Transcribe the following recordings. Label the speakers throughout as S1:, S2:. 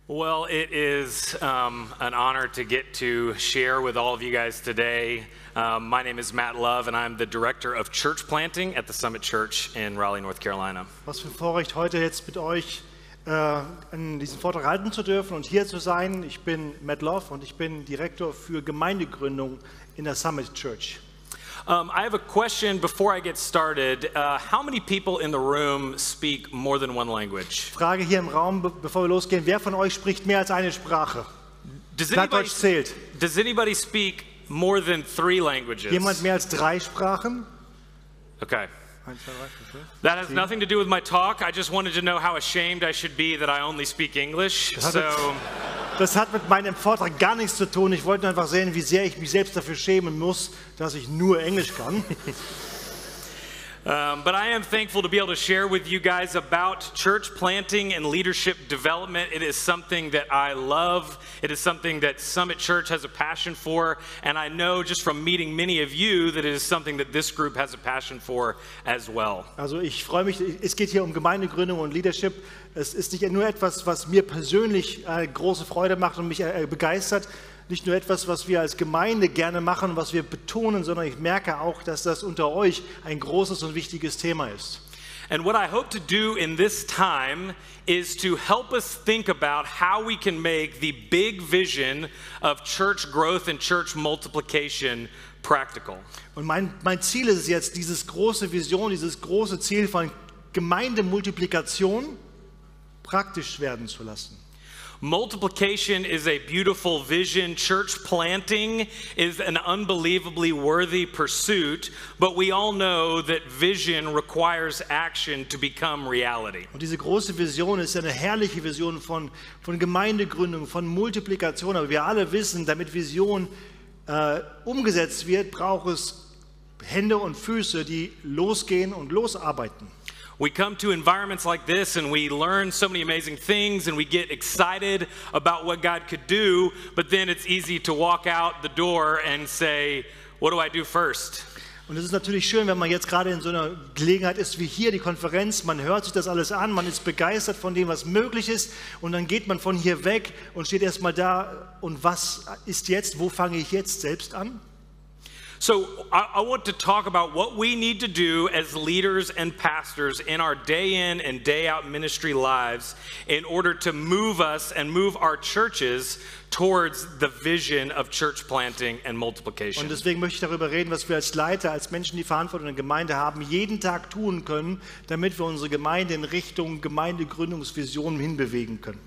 S1: Well, it is an honor to get to share with all of you guys today. My name is Matt Love, and I'm the Director of Church Planting at the Summit Church in Raleigh, North Carolina.
S2: Was für ein Vorrecht, heute jetzt mit euch an diesem Vortrag halten zu dürfen und hier zu sein. Ich bin Matt Love und ich bin Direktor für Gemeindegründung in der Summit Church.
S1: I have a question before I get started. How many people in the room speak more than one language?
S2: Frage hier im Raum, bevor wir losgehen: Wer von euch spricht mehr als eine Sprache? Plattdeutsch zählt.
S1: Does anybody speak more than 3 languages?
S2: Jemand mehr als 3 Sprachen?
S1: Okay.
S2: 1, 2, 3, 4, 5,
S1: That has
S2: 7.
S1: nothing to do with my talk. I just wanted to know how ashamed I should be that I only speak English.
S2: Das hat mit meinem Vortrag gar nichts zu tun. Ich wollte nur einfach sehen, wie sehr ich mich selbst dafür schämen muss, dass ich nur Englisch kann.
S1: But I am thankful to be able to share with you guys about church planting and leadership development. It is something that I love. It is something that Summit Church has a passion for. And I know just from meeting many of you that it is something that this group has a passion for as well.
S2: Also ich freue mich, es geht hier um Gemeindegründung und Leadership. Es ist nicht nur etwas, was mir persönlich große Freude macht und mich begeistert. Nicht nur etwas, was wir als Gemeinde gerne machen, was wir betonen, sondern ich merke auch, dass das unter euch ein großes und wichtiges Thema ist.
S1: And what I hope to do in this time is to help us think about how we can make the big vision of church growth and church multiplication practical.
S2: Und mein Ziel ist es jetzt, diese große Vision, dieses große Ziel von Gemeindemultiplikation praktisch werden zu lassen.
S1: Multiplication is a beautiful vision. Church planting is an unbelievably worthy pursuit, but we all know that vision requires action to become reality.
S2: Und diese große Vision ist eine herrliche Vision von Gemeindegründung, von Multiplikation. Aber wir alle wissen, damit Vision umgesetzt wird, braucht es Hände und Füße, die losgehen und losarbeiten.
S1: We come to environments like this and we learn so many amazing things and we get excited about what God could do, but then it's easy to walk out the door and say, what do I do first?
S2: Und es ist natürlich schön, wenn man jetzt gerade in so einer Gelegenheit ist wie hier, die Konferenz, man hört sich das alles an, man ist begeistert von dem, was möglich ist, und dann geht man von hier weg und steht erstmal da, und was ist jetzt, wo fange ich jetzt selbst an?
S1: So I want to talk about what we need to do as leaders and pastors in our day in and day out ministry lives in order to move us and move our churches towards the vision of church planting and multiplication.
S2: Und deswegen möchte ich darüber reden, was wir als Leiter, als Menschen, die Verantwortung in der Gemeinde haben, jeden Tag tun können, damit wir unsere Gemeinde in Richtung Gemeindegründungsvision hinbewegen können.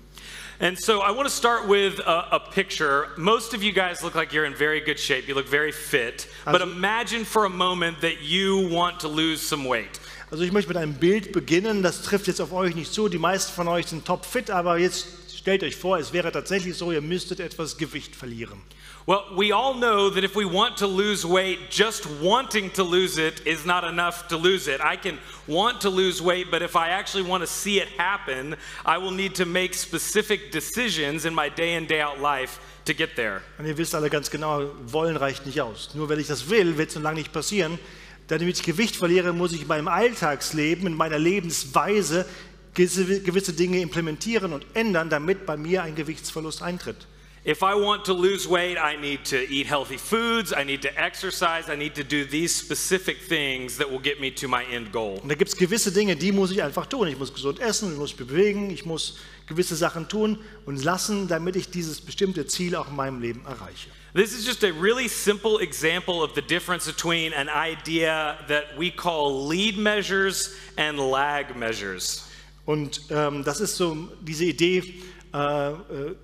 S1: And so I want to start with a picture. Most of you guys look like you're in very good shape. You look very fit. But imagine for a moment that you want to lose some weight.
S2: Also ich möchte mit einem Bild beginnen. Das trifft jetzt auf euch nicht zu. Die meisten von euch sind topfit, aber jetzt stellt euch vor, es wäre tatsächlich so, ihr müsstet etwas Gewicht verlieren.
S1: Well, we all know that if we want to lose weight, just wanting to lose it is not enough to lose it. I can want to lose weight, but if I actually want to see it happen, I will need to make specific decisions in my day in, day out life to get there.
S2: Und ihr wisst alle ganz genau, wollen reicht nicht aus. Nur wenn ich das will, wird es so lange nicht passieren. Damit ich Gewicht verliere, muss ich in meinem Alltagsleben, in meiner Lebensweise gewisse Dinge implementieren und ändern, damit bei mir ein Gewichtsverlust eintritt.
S1: If I want to lose weight, I need to eat healthy foods, I need to exercise, I need to do these specific things that will get me to my end goal.
S2: Und da gibt es gewisse Dinge, die muss ich einfach tun. Ich muss gesund essen, ich muss mich bewegen, ich muss gewisse Sachen tun und lassen, damit ich dieses bestimmte Ziel auch in meinem Leben erreiche.
S1: This is just a really simple example of the difference between an idea that we call lead measures and lag measures.
S2: Und das ist so diese Idee,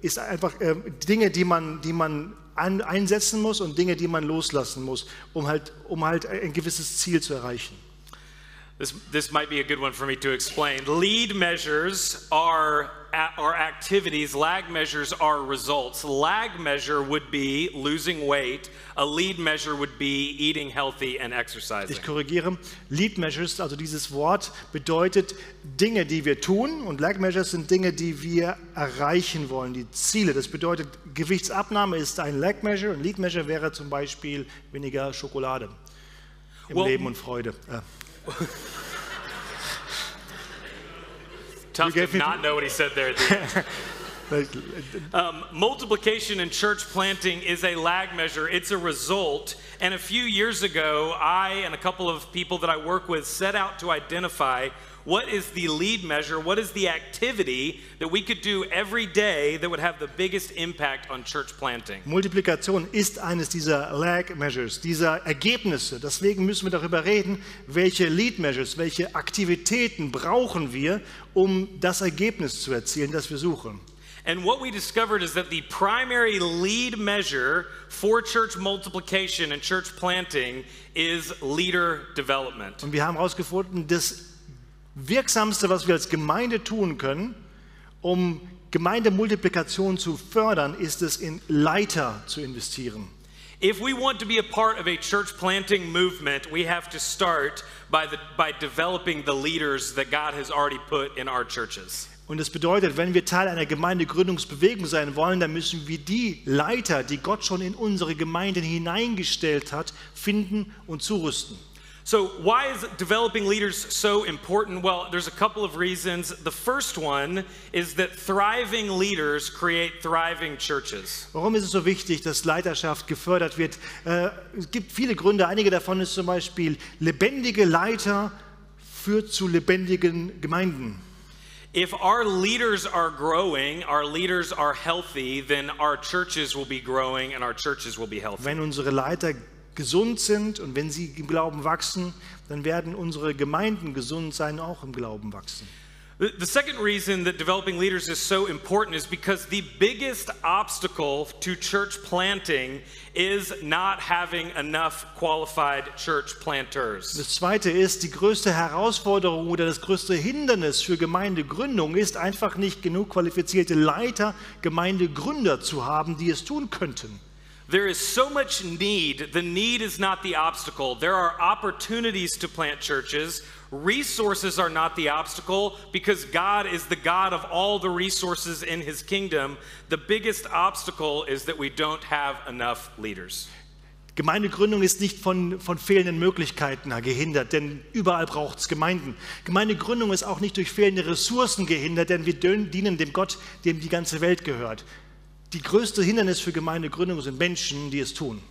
S2: ist einfach Dinge, die man einsetzen muss und Dinge, die man loslassen muss, um halt ein gewisses Ziel zu erreichen.
S1: This might be a good one for me to explain. Lead measures are activities, lag measures are results. Lag measure would be losing weight. A lead measure would be eating healthy and exercising.
S2: Ich korrigiere. Lead measures, also dieses Wort, bedeutet Dinge, die wir tun, und lag measures sind Dinge, die wir erreichen wollen, die Ziele. Das bedeutet, Gewichtsabnahme ist ein lag measure, und Lead measure wäre zum Beispiel weniger Schokolade im Leben und Freude.
S1: Tough to not know what he said there at the end. Multiplication in church planting is a lag measure. It's a result. And a few years ago, I and a couple of people that I work with set out to identify what is the lead measure, what is the activity that we could do every day that would have the biggest impact on church planting.
S2: Multiplikation ist eines dieser Lag Measures, dieser Ergebnisse. Deswegen müssen wir darüber reden, welche Lead Measures, welche Aktivitäten brauchen wir, um das Ergebnis zu erzielen, das wir suchen.
S1: And what we discovered is that the primary lead measure for church multiplication and church planting is leader development.
S2: Und wir haben herausgefunden, das Wirksamste, was wir als Gemeinde tun können, um Gemeindemultiplikation zu fördern, ist es, in Leiter zu investieren.
S1: If we want to be a part of a church planting movement, we have to start by developing the leaders that God has already put in our churches.
S2: Und das bedeutet, wenn wir Teil einer Gemeindegründungsbewegung sein wollen, dann müssen wir die Leiter, die Gott schon in unsere Gemeinden hineingestellt hat, finden und zurüsten.
S1: So why is developing leaders so important? Well, there's a couple of reasons. The first one is that thriving leaders create thriving churches.
S2: Warum ist es so wichtig, dass Leiterschaft gefördert wird? Es gibt viele Gründe. Einige davon ist zum Beispiel, lebendige Leiter führt zu lebendigen Gemeinden.
S1: If our leaders are growing, our leaders are healthy, then our churches will be growing and our churches will be healthy.
S2: Wenn unsere Leiter gesund sind und wenn sie im Glauben wachsen, dann werden unsere Gemeinden gesund sein, auch im Glauben wachsen.
S1: The second reason that developing leaders is so important is because the biggest obstacle to church planting is not having enough qualified church planters.
S2: Das zweite ist, die größte Herausforderung oder das größte Hindernis für Gemeindegründung ist einfach nicht genug qualifizierte Leiter, Gemeindegründer zu haben, die es tun könnten.
S1: There is so much need. The need is not the obstacle. There are opportunities to plant churches. Resources are not the obstacle because God is the God of all the resources in His kingdom. The biggest obstacle is that we don't have enough leaders.
S2: Gemeindegründung ist nicht von fehlenden Möglichkeiten gehindert, denn überall braucht es Gemeinden. Gemeindegründung ist auch nicht durch fehlende Ressourcen gehindert, denn wir dienen dem Gott, dem die ganze Welt gehört. Die größte Hindernis für Gemeindegründung sind Menschen, die es tun.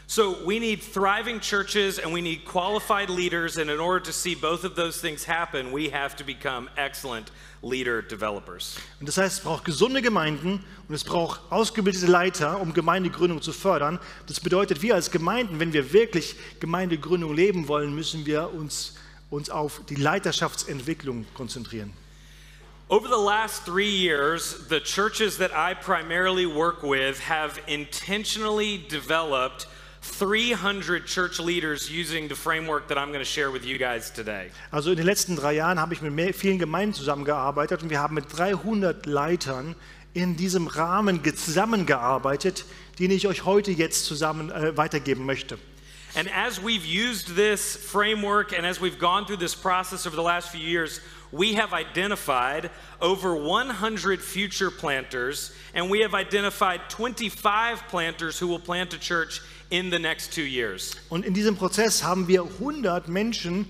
S1: So we need thriving churches and we need qualified leaders, and in order to see both of those things happen, we have to become excellent leader developers.
S2: Und das heißt, es braucht gesunde Gemeinden und es braucht ausgebildete Leiter, um Gemeindegründung zu fördern. Das bedeutet, wir als Gemeinden, wenn wir wirklich Gemeindegründung leben wollen, müssen wir uns auf die Leiterschaftsentwicklung konzentrieren.
S1: Over the last 3 years, the churches that I primarily work with have intentionally developed 300 church leaders using the framework that I'm going to share with you guys today.
S2: Also in den letzten 3 Jahren habe ich mit vielen Gemeinden zusammengearbeitet und wir haben mit 300 Leitern in diesem Rahmen zusammengearbeitet, den ich euch heute jetzt zusammen weitergeben möchte.
S1: And as we've used this framework and as we've gone through this process over the last few years, we have identified over 100 future planters, and we have identified 25 planters who will plant a church in the next 2 years.
S2: Und in diesem Prozess haben wir 100 Menschen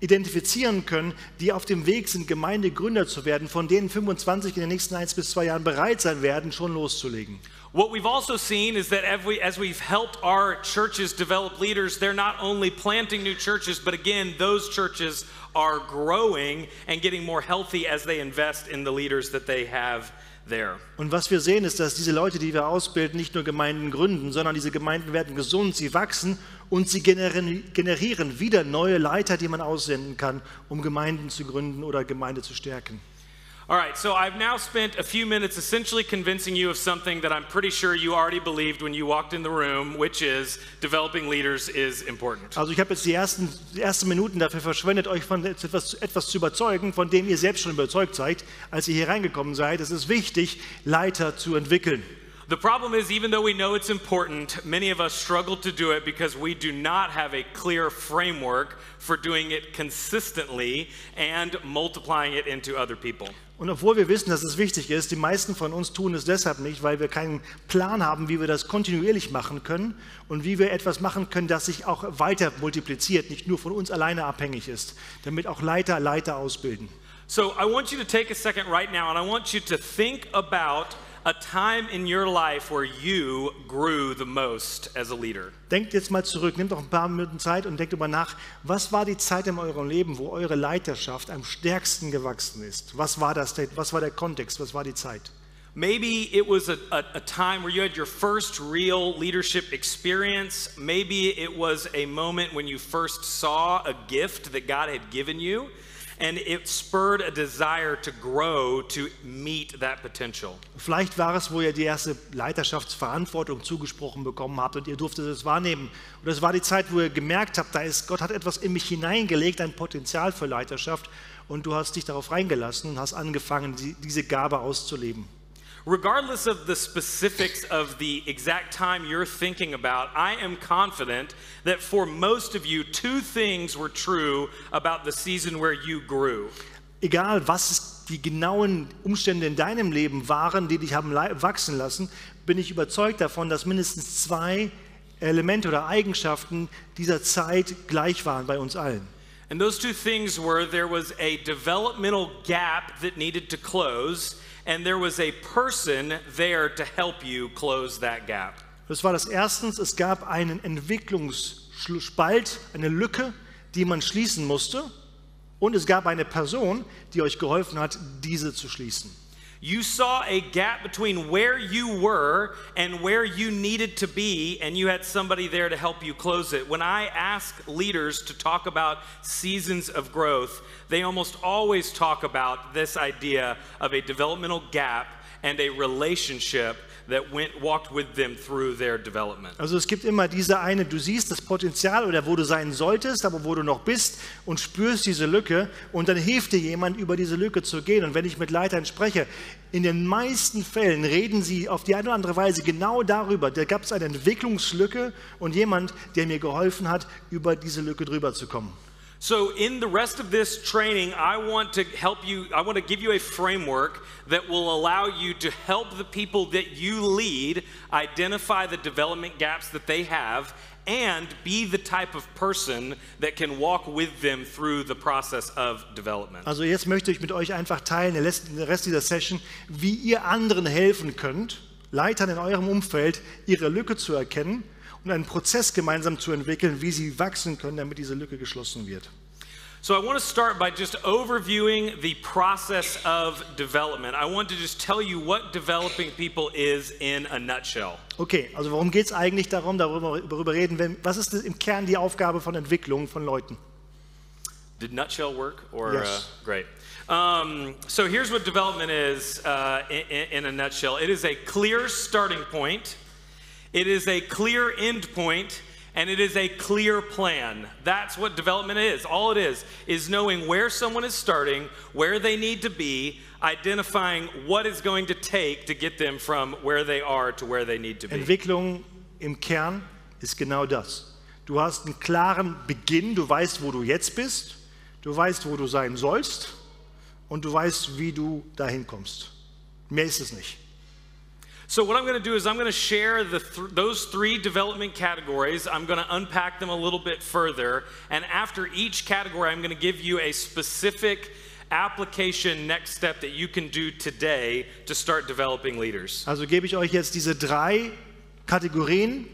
S2: identifizieren können, die auf dem Weg sind, Gemeindegründer zu werden, von denen 25 in den nächsten 1 bis 2 Jahren bereit sein werden, schon loszulegen.
S1: What we've also seen is that as we've helped our churches develop leaders, they're not only planting new churches, but again, those churches are growing and getting more healthy as they invest in the leaders that they have there.
S2: Und was wir sehen, ist, dass diese Leute, die wir ausbilden, nicht nur Gemeinden gründen, sondern diese Gemeinden werden gesund, sie wachsen und sie generieren wieder neue Leiter, die man aussenden kann, um Gemeinden zu gründen oder Gemeinde zu stärken.
S1: All right, so I've now spent a few minutes essentially convincing you of something that I'm pretty sure you already believed when you walked in the room, which is developing leaders is important.
S2: Also ich habe jetzt die ersten Minuten dafür verschwendet, euch von etwas zu überzeugen, von dem ihr selbst schon überzeugt seid, als ihr hier reingekommen seid. Es ist wichtig, Leiter zu entwickeln.
S1: The problem is, even though we know it's important, many of us struggle to do it because we do not have a clear framework for doing it consistently and multiplying it into other people.
S2: Und obwohl wir wissen, dass es wichtig ist, die meisten von uns tun es deshalb nicht, weil wir keinen Plan haben, wie wir das kontinuierlich machen können und wie wir etwas machen können, das sich auch weiter multipliziert, nicht nur von uns alleine abhängig ist, damit auch Leiter ausbilden.
S1: So I want you to take a second right now and I want you to think about a time in your life where you grew the most as a leader.
S2: Denkt jetzt mal zurück, nehmt doch ein paar Minuten Zeit und denkt darüber nach, was war die Zeit in eurem Leben, wo eure Leiterschaft am stärksten gewachsen ist? Was war das? Was war der Kontext? Was war die Zeit?
S1: Maybe it was a time where you had your first real leadership experience. Maybe it was a moment when you first saw a gift that God had given you. And it spurred a desire to grow to meet that potential.
S2: Vielleicht war es, wo ihr die erste Leiterschaftsverantwortung zugesprochen bekommen habt und ihr durftet es wahrnehmen. Oder es war die Zeit, wo ihr gemerkt habt, Gott hat etwas in mich hineingelegt, ein Potenzial für Leiterschaft und du hast dich darauf reingelassen und hast angefangen, diese Gabe auszuleben.
S1: Regardless of the specifics of the exact time you're thinking about, I am confident that for most of you, two things were true about the season where you grew.
S2: Egal, was die genauen Umstände in deinem Leben waren, die dich haben wachsen lassen, bin ich überzeugt davon, dass mindestens zwei Elemente oder Eigenschaften dieser Zeit gleich waren bei uns allen.
S1: And those two things were, there was a developmental gap that needed to close, and there was a person there to help you close that gap.
S2: Das war das Erstens, es gab einen Entwicklungsspalt, eine Lücke, die man schließen musste, und es gab eine Person, die euch geholfen hat, diese zu schließen.
S1: You saw a gap between where you were and where you needed to be, and you had somebody there to help you close it. When I ask leaders to talk about seasons of growth, they almost always talk about this idea of a developmental gap and a relationship that walked with them through their development.
S2: Also es gibt immer diese eine, du siehst das Potenzial oder wo du sein solltest, aber wo du noch bist und spürst diese Lücke und dann hilft dir jemand, über diese Lücke zu gehen. Und wenn ich mit Leitern spreche, in den meisten Fällen reden sie auf die eine oder andere Weise genau darüber. Da gab es eine Entwicklungslücke und jemand, der mir geholfen hat, über diese Lücke drüber zu kommen.
S1: So in the rest of this training, I want to give you a framework that will allow you to help the people that you lead identify the development gaps that they have and be the type of person that can walk with them through the process of development.
S2: Also jetzt möchte ich mit euch einfach teilen, den Rest dieser Session, wie ihr anderen helfen könnt, Leitern in eurem Umfeld, ihre Lücke zu erkennen und einen Prozess gemeinsam zu entwickeln, wie sie wachsen können, damit diese Lücke geschlossen wird.
S1: So I want to start by just overviewing the process of development. I want to just tell you what developing people is in a nutshell.
S2: Okay, also worum geht es eigentlich darüber reden, was ist im Kern die Aufgabe von Entwicklung von Leuten?
S1: Did nutshell work? Or,
S2: yes.
S1: Great. So here's what development is in a nutshell. It is a clear starting point. It is a clear end point, and it is a clear plan. That's what development is. All it is knowing where someone is starting, where they need to be, identifying what it's going to take to get them from where they are to where they need to be.
S2: Entwicklung im Kern ist genau das. Du hast einen klaren Beginn, du weißt, wo du jetzt bist, du weißt, wo du sein sollst und du weißt, wie du dahin kommst. Mehr ist es nicht.
S1: So what I'm going to do is I'm going to share those three development categories. I'm going to unpack them a little bit further. And after each category, I'm going to give you a specific application next step that you can do today to start developing leaders.
S2: Also gebe ich euch jetzt diese drei Kategorien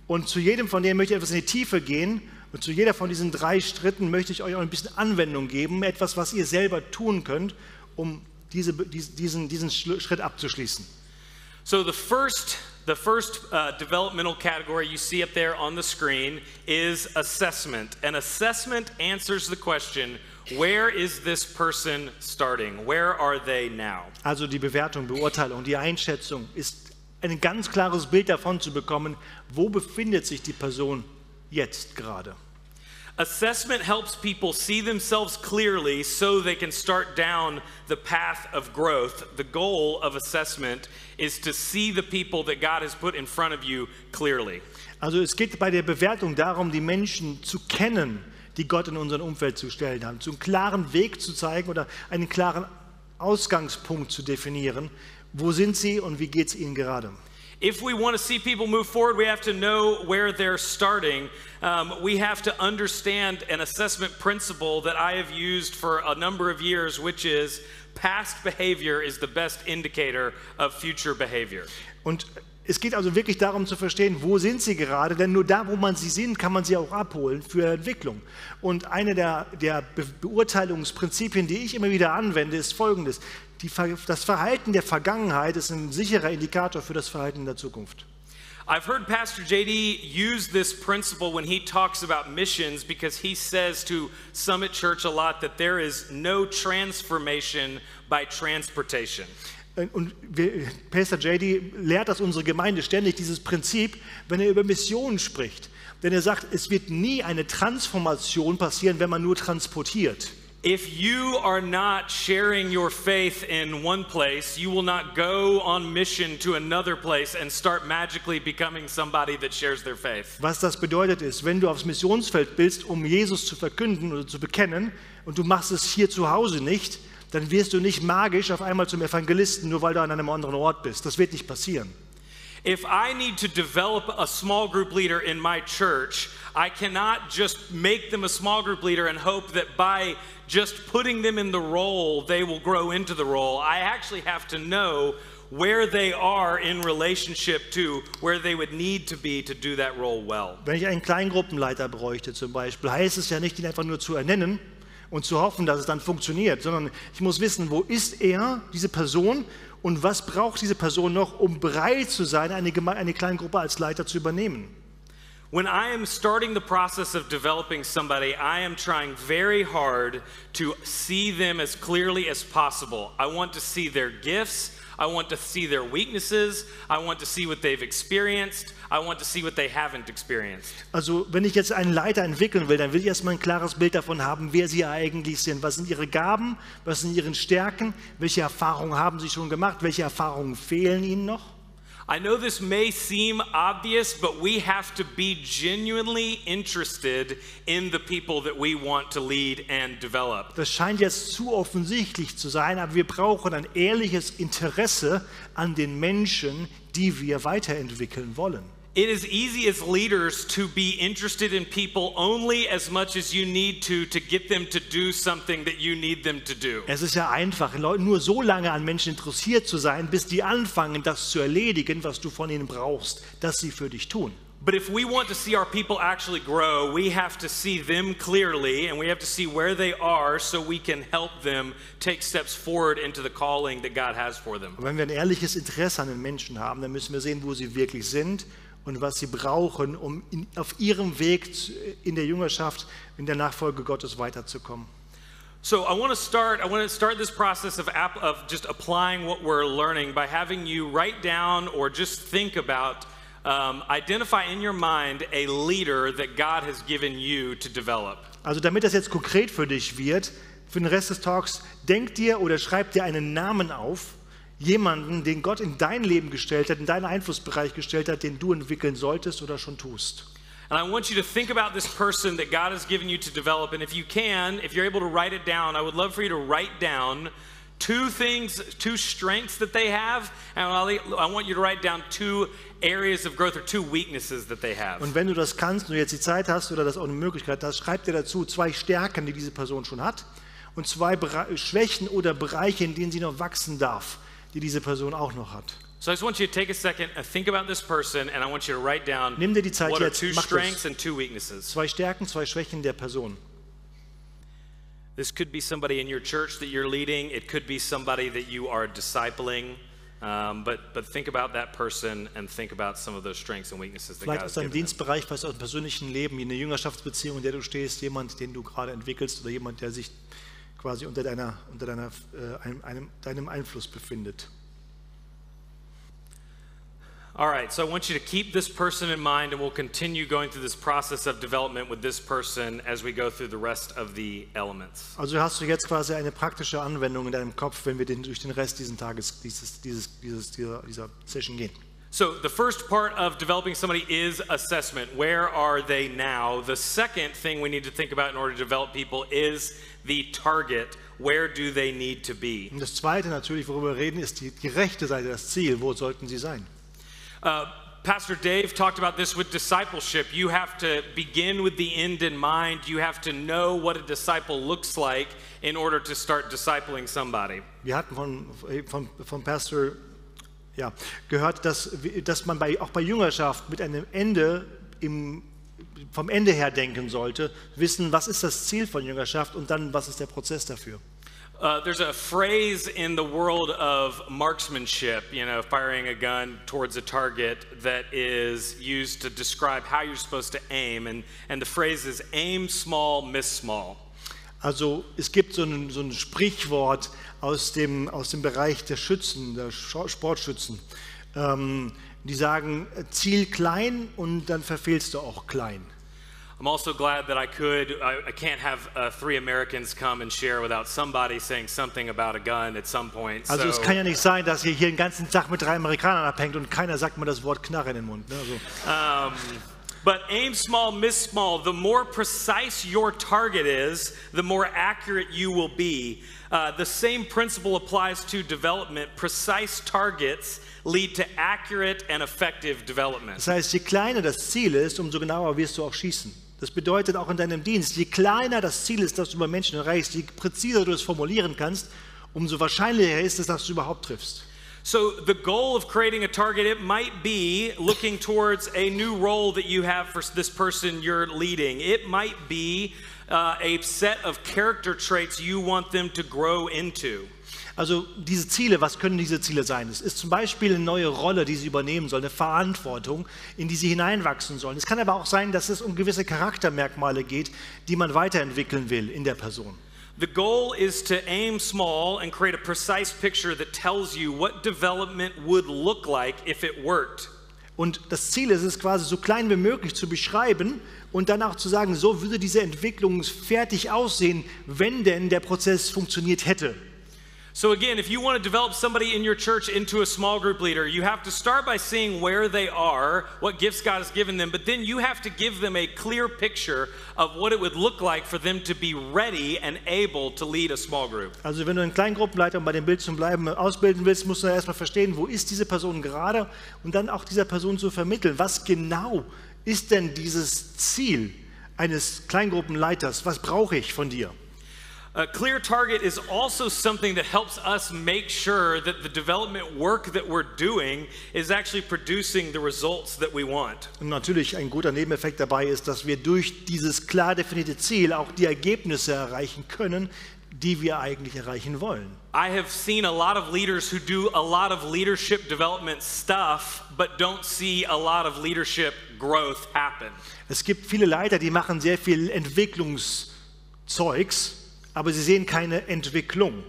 S2: und zu jedem von denen möchte ich etwas in die Tiefe gehen. Und zu jeder von diesen drei Schritten möchte ich euch auch ein bisschen Anwendung geben. Etwas, was ihr selber tun könnt, um diesen Schritt abzuschließen.
S1: So the first developmental category you see up there on the screen is assessment. And assessment answers the question, where is this person starting? Where are they now?
S2: Also die Bewertung, Beurteilung, die Einschätzung ist ein ganz klares Bild davon zu bekommen, wo befindet sich die Person jetzt gerade.
S1: Assessment helps people see themselves clearly so they can start down the path of growth. The goal of assessment is to see the people that God has put in front of you clearly.
S2: Also es geht bei der Bewertung darum, die Menschen zu kennen, die Gott in unserem Umfeld zu stellen haben, so einen klaren Weg zu zeigen oder einen klaren Ausgangspunkt zu definieren. Wo sind sie und wie geht es ihnen gerade?
S1: If we want to see people move forward, we have to know where they're starting. We have to understand an assessment principle that I have used for a number of years, which is past behavior is the best indicator of future behavior.
S2: Und es geht also wirklich darum zu verstehen, wo sind sie gerade, denn nur da, wo man sie sieht, kann man sie auch abholen für Entwicklung. Und eine der Beurteilungsprinzipien, die ich immer wieder anwende, ist folgendes. Das Verhalten der Vergangenheit ist ein sicherer Indikator für das Verhalten in der Zukunft.
S1: I've heard Pastor JD use this principle when he talks about missions because he says to Summit Church a lot that there is no transformation by transportation.
S2: Und Pastor JD lehrt das unsere Gemeinde ständig, dieses Prinzip, wenn er über Missionen spricht. Denn er sagt, es wird nie eine Transformation passieren, wenn man nur transportiert.
S1: If you are not sharing your faith in one place, you will not go on mission to another place and start magically becoming somebody that shares their faith.
S2: Was das bedeutet ist, wenn du aufs Missionsfeld bist, um Jesus zu verkünden oder zu bekennen, und du machst es hier zu Hause nicht, dann wirst du nicht magisch auf einmal zum Evangelisten, nur weil du an einem anderen Ort bist. Das wird nicht passieren.
S1: If I need to develop a small group leader in my church, I cannot just make them a small group leader and hope that by just putting them in the role, they will grow into the role. I actually have to know where they are in relationship to where they would need to be to do that role well.
S2: Wenn ich einen Kleingruppenleiter bräuchte zum Beispiel, heißt es ja nicht, ihn einfach nur zu ernennen und zu hoffen, dass es dann funktioniert, sondern ich muss wissen, wo ist er, diese Person, und was braucht diese Person noch, um bereit zu sein, eine Kleingruppe als Leiter zu übernehmen.
S1: When I am starting the process of developing somebody, I am trying very hard to see them as clearly as possible. I want to see their gifts. I want to see their weaknesses. I want to see what they've experienced. I want to see what they haven't experienced.
S2: Also, wenn ich jetzt einen Leiter entwickeln will, dann will ich erstmal ein klares Bild davon haben, wer sie eigentlich sind. Was sind ihre Gaben? Was sind ihre Stärken? Welche Erfahrungen haben sie schon gemacht? Welche Erfahrungen fehlen ihnen noch?
S1: I know this may seem obvious, but we have to be genuinely interested in the people that we want to lead and develop.
S2: Das scheint jetzt zu offensichtlich zu sein, aber wir brauchen ein ehrliches Interesse an den Menschen, die wir weiterentwickeln wollen.
S1: It is easy as leaders to be interested in people only as much as you need to get them to do something that you need them to do.
S2: Es ist ja einfach, nur so lange an Menschen interessiert zu sein, bis die anfangen, das zu erledigen, was du von ihnen brauchst, dass sie für dich tun.
S1: But if we want to see our people actually grow, we have to see them clearly and we have to see where they are so we can help them take steps forward into the calling that God has for them.
S2: Und wenn wir ein ehrliches Interesse an den Menschen haben, dann müssen wir sehen, wo sie wirklich sind und was sie brauchen, um auf ihrem Weg in der Jüngerschaft, in der Nachfolge Gottes weiterzukommen.
S1: So I want to start this process of just applying what we're learning by having you write down or just think about, identify in your mind a leader that God has given you to develop.
S2: Also damit das jetzt konkret für dich wird, für den Rest des Talks, denk dir oder schreib dir einen Namen auf, jemanden, den Gott in dein Leben gestellt hat, in deinen Einflussbereich gestellt hat, den du entwickeln solltest oder schon tust.
S1: And I want you to think about this person that God has given you to develop. And if you can, if you're able to write it down, I would love for you to write down two strengths that they have. And I want you to write down 2 areas of growth or 2 weaknesses that they have.
S2: Und wenn du das kannst und du jetzt die Zeit hast oder das auch eine Möglichkeit hast, schreib dir dazu 2 Stärken, die diese Person schon hat und 2 Schwächen oder Bereiche, in denen sie noch wachsen darf, die diese Person auch noch hat.
S1: So I just want you to take a second and think about this person, and I want you to write down
S2: Nimm dir die Zeit
S1: what are
S2: jetzt,
S1: 2
S2: mach
S1: strengths
S2: das.
S1: and 2 weaknesses.
S2: 2 Stärken, 2 Schwächen der Person.
S1: This could be somebody in your church that you're leading. It could be somebody that you are discipling. But think about that person and think about some of those strengths and weaknesses that God
S2: Vielleicht
S1: has
S2: aus deinem
S1: given them.
S2: Dienstbereich, vielleicht aus dem persönlichen Leben, in einer Jüngerschaftsbeziehung, in der du stehst, jemand, den du gerade entwickelst oder jemand, der sich quasi unter deinem Einfluss befindet.
S1: All right, so I want you to keep this person in mind, and we'll continue going through this process of development with this person as we go through the rest of the elements.
S2: Also hast du jetzt quasi eine praktische Anwendung in deinem Kopf, wenn wir durch den Rest dieses Tages, dieser Session gehen.
S1: So the first part of developing somebody is assessment. Where are they now? The second thing we need to think about in order to develop people is the target. Where do they need to be?
S2: Und das Zweite natürlich, worüber wir reden, ist die rechte Seite, das Ziel. Wo sollten sie sein?
S1: Pastor Dave talked about this with discipleship. You have to begin with the end in mind. You have to know what a disciple looks like in order to start discipling somebody.
S2: Wir hatten vom Pastor gehört, dass man auch bei Jüngerschaft mit einem Ende vom Ende her denken sollte, wissen, was ist das Ziel von Jüngerschaft und dann, was ist der Prozess dafür.
S1: There's a phrase in the world of marksmanship, firing a gun towards a target, that is used to describe how you're supposed to aim, and the phrase is aim small, miss small.
S2: Also es gibt so ein Sprichwort aus dem Bereich der Schützen, der Sportschützen, die sagen, Ziel klein und dann verfehlst du auch klein.
S1: I'm also glad that I can't have 3 Americans come and share without somebody saying something about a gun at some point.
S2: Also es kann ja nicht sein, dass ihr hier den ganzen Tag mit 3 Amerikanern abhängt und keiner sagt mal das Wort Knarre in den Mund. Ne? Also.
S1: But aim small, miss small. The more precise your target is, the more accurate you will be. The same principle applies to development. Precise targets lead to accurate and effective development.
S2: Das heißt, je kleiner das Ziel ist, umso genauer wirst du auch schießen. Das bedeutet auch in deinem Dienst, je kleiner das Ziel ist, dass du bei Menschen erreichst, je präziser du es formulieren kannst, umso wahrscheinlicher ist es, dass du überhaupt triffst.
S1: So the goal of creating a target, it might be looking towards a new role that you have for this person you're leading. It might be a set of character traits you want them to grow into.
S2: Also diese Ziele, was können diese Ziele sein? Es ist zum Beispiel eine neue Rolle, die sie übernehmen sollen, eine Verantwortung, in die sie hineinwachsen sollen. Es kann aber auch sein, dass es um gewisse Charaktermerkmale geht, die man weiterentwickeln will in der Person.
S1: The goal is to aim small and create a precise picture that tells you what development would look like if it worked.
S2: Und das Ziel ist es quasi so klein wie möglich zu beschreiben und dann auch zu sagen, so würde diese Entwicklung fertig aussehen, wenn denn der Prozess funktioniert hätte.
S1: So again, if you want to develop somebody in your church into a small group leader, you have to start by seeing where they are, what gifts God has given them, but then you have to give them a clear picture of what it would look like for them to be ready and able to lead a small group.
S2: Also wenn du einen Kleingruppenleiter, um bei dem Bild zu bleiben, ausbilden willst, musst du erstmal verstehen, wo ist diese Person gerade und dann auch dieser Person zu vermitteln, was genau ist denn dieses Ziel eines Kleingruppenleiters, was brauche ich von dir?
S1: A clear target is also something that helps us make sure that the development work that we're doing is actually producing the results that we want.
S2: Und natürlich ein guter Nebeneffekt dabei ist, dass wir durch dieses klar definierte Ziel auch die Ergebnisse erreichen können, die wir eigentlich erreichen wollen.
S1: I have seen a lot of leaders who do a lot of leadership development stuff, but don't see a lot of leadership growth happen.
S2: Es gibt viele Leiter, die machen sehr viel Entwicklungszeugs, aber sie sehen keine Entwicklung.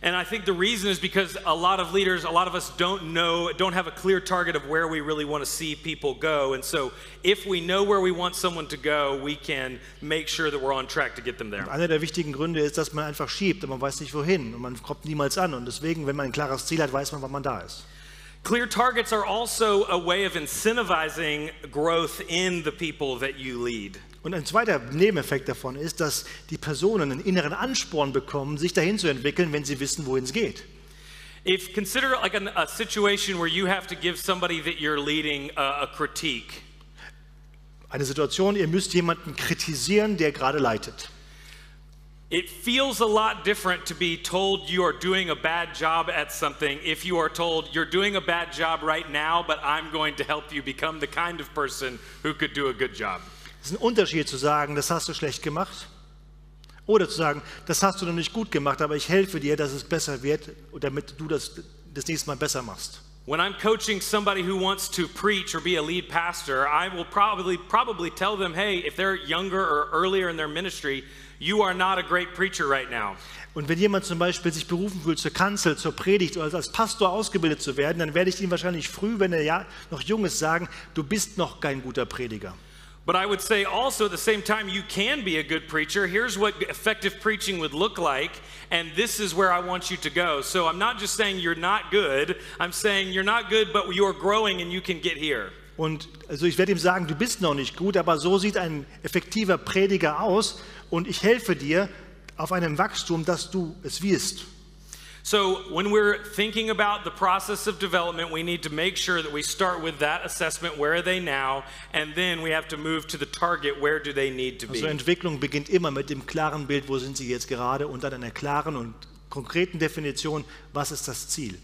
S1: And I think the reason is because a lot of leaders, a lot of us don't have a clear target of where we really want to see people go. And so if we know where we want someone to go, we can make sure that we're on track to get them there.
S2: Einer der wichtigen Gründe ist, dass man einfach schiebt und man weiß nicht wohin und man kommt niemals an. Und deswegen, wenn man ein klares Ziel hat, weiß man, wann man da ist.
S1: Clear targets are also a way of incentivizing growth in the people that you lead.
S2: Und ein zweiter Nebeneffekt davon ist, dass die Personen einen inneren Ansporn bekommen, sich dahin zu entwickeln, wenn sie wissen, wohin es geht.
S1: Consider like a situation where you have to give somebody that you're leading a critique.
S2: Eine Situation, ihr müsst jemanden kritisieren, der gerade leitet.
S1: It feels a lot different to be told you are doing a bad job at something if you are told you're doing a bad job right now, but I'm going to help you become the kind of person who could do a good job.
S2: Es ist ein Unterschied zu sagen, das hast du schlecht gemacht, oder zu sagen, das hast du noch nicht gut gemacht, aber ich helfe dir, dass es besser wird, damit du das nächste Mal besser machst.
S1: When I'm coaching somebody who wants to preach or be a lead pastor, I will probably tell them, hey, if they're younger or earlier in their ministry, you are not a great preacher right now.
S2: Und wenn jemand zum Beispiel sich berufen fühlt zur Kanzel, zur Predigt oder als Pastor ausgebildet zu werden, dann werde ich ihm wahrscheinlich früh, wenn er ja noch jung ist, sagen, du bist noch kein guter Prediger.
S1: But I would say also at the same time, you can be a good preacher. Here's what effective preaching would look like, and this is where I want you to go. So I'm not just saying you're not good, I'm saying you're not good, but you're growing and you can get here.
S2: Und also ich werde ihm sagen, du bist noch nicht gut, aber so sieht ein effektiver Prediger aus und ich helfe dir auf einem Wachstum, dass du es wirst.
S1: So when we're thinking about the process of development, we need to make sure that we start with that assessment, where are they now, and then we have to move to the target, where do they need to be.
S2: Also Entwicklung beginnt immer mit dem klaren Bild, wo sind sie jetzt gerade, und dann einer klaren und konkreten Definition, was ist das Ziel.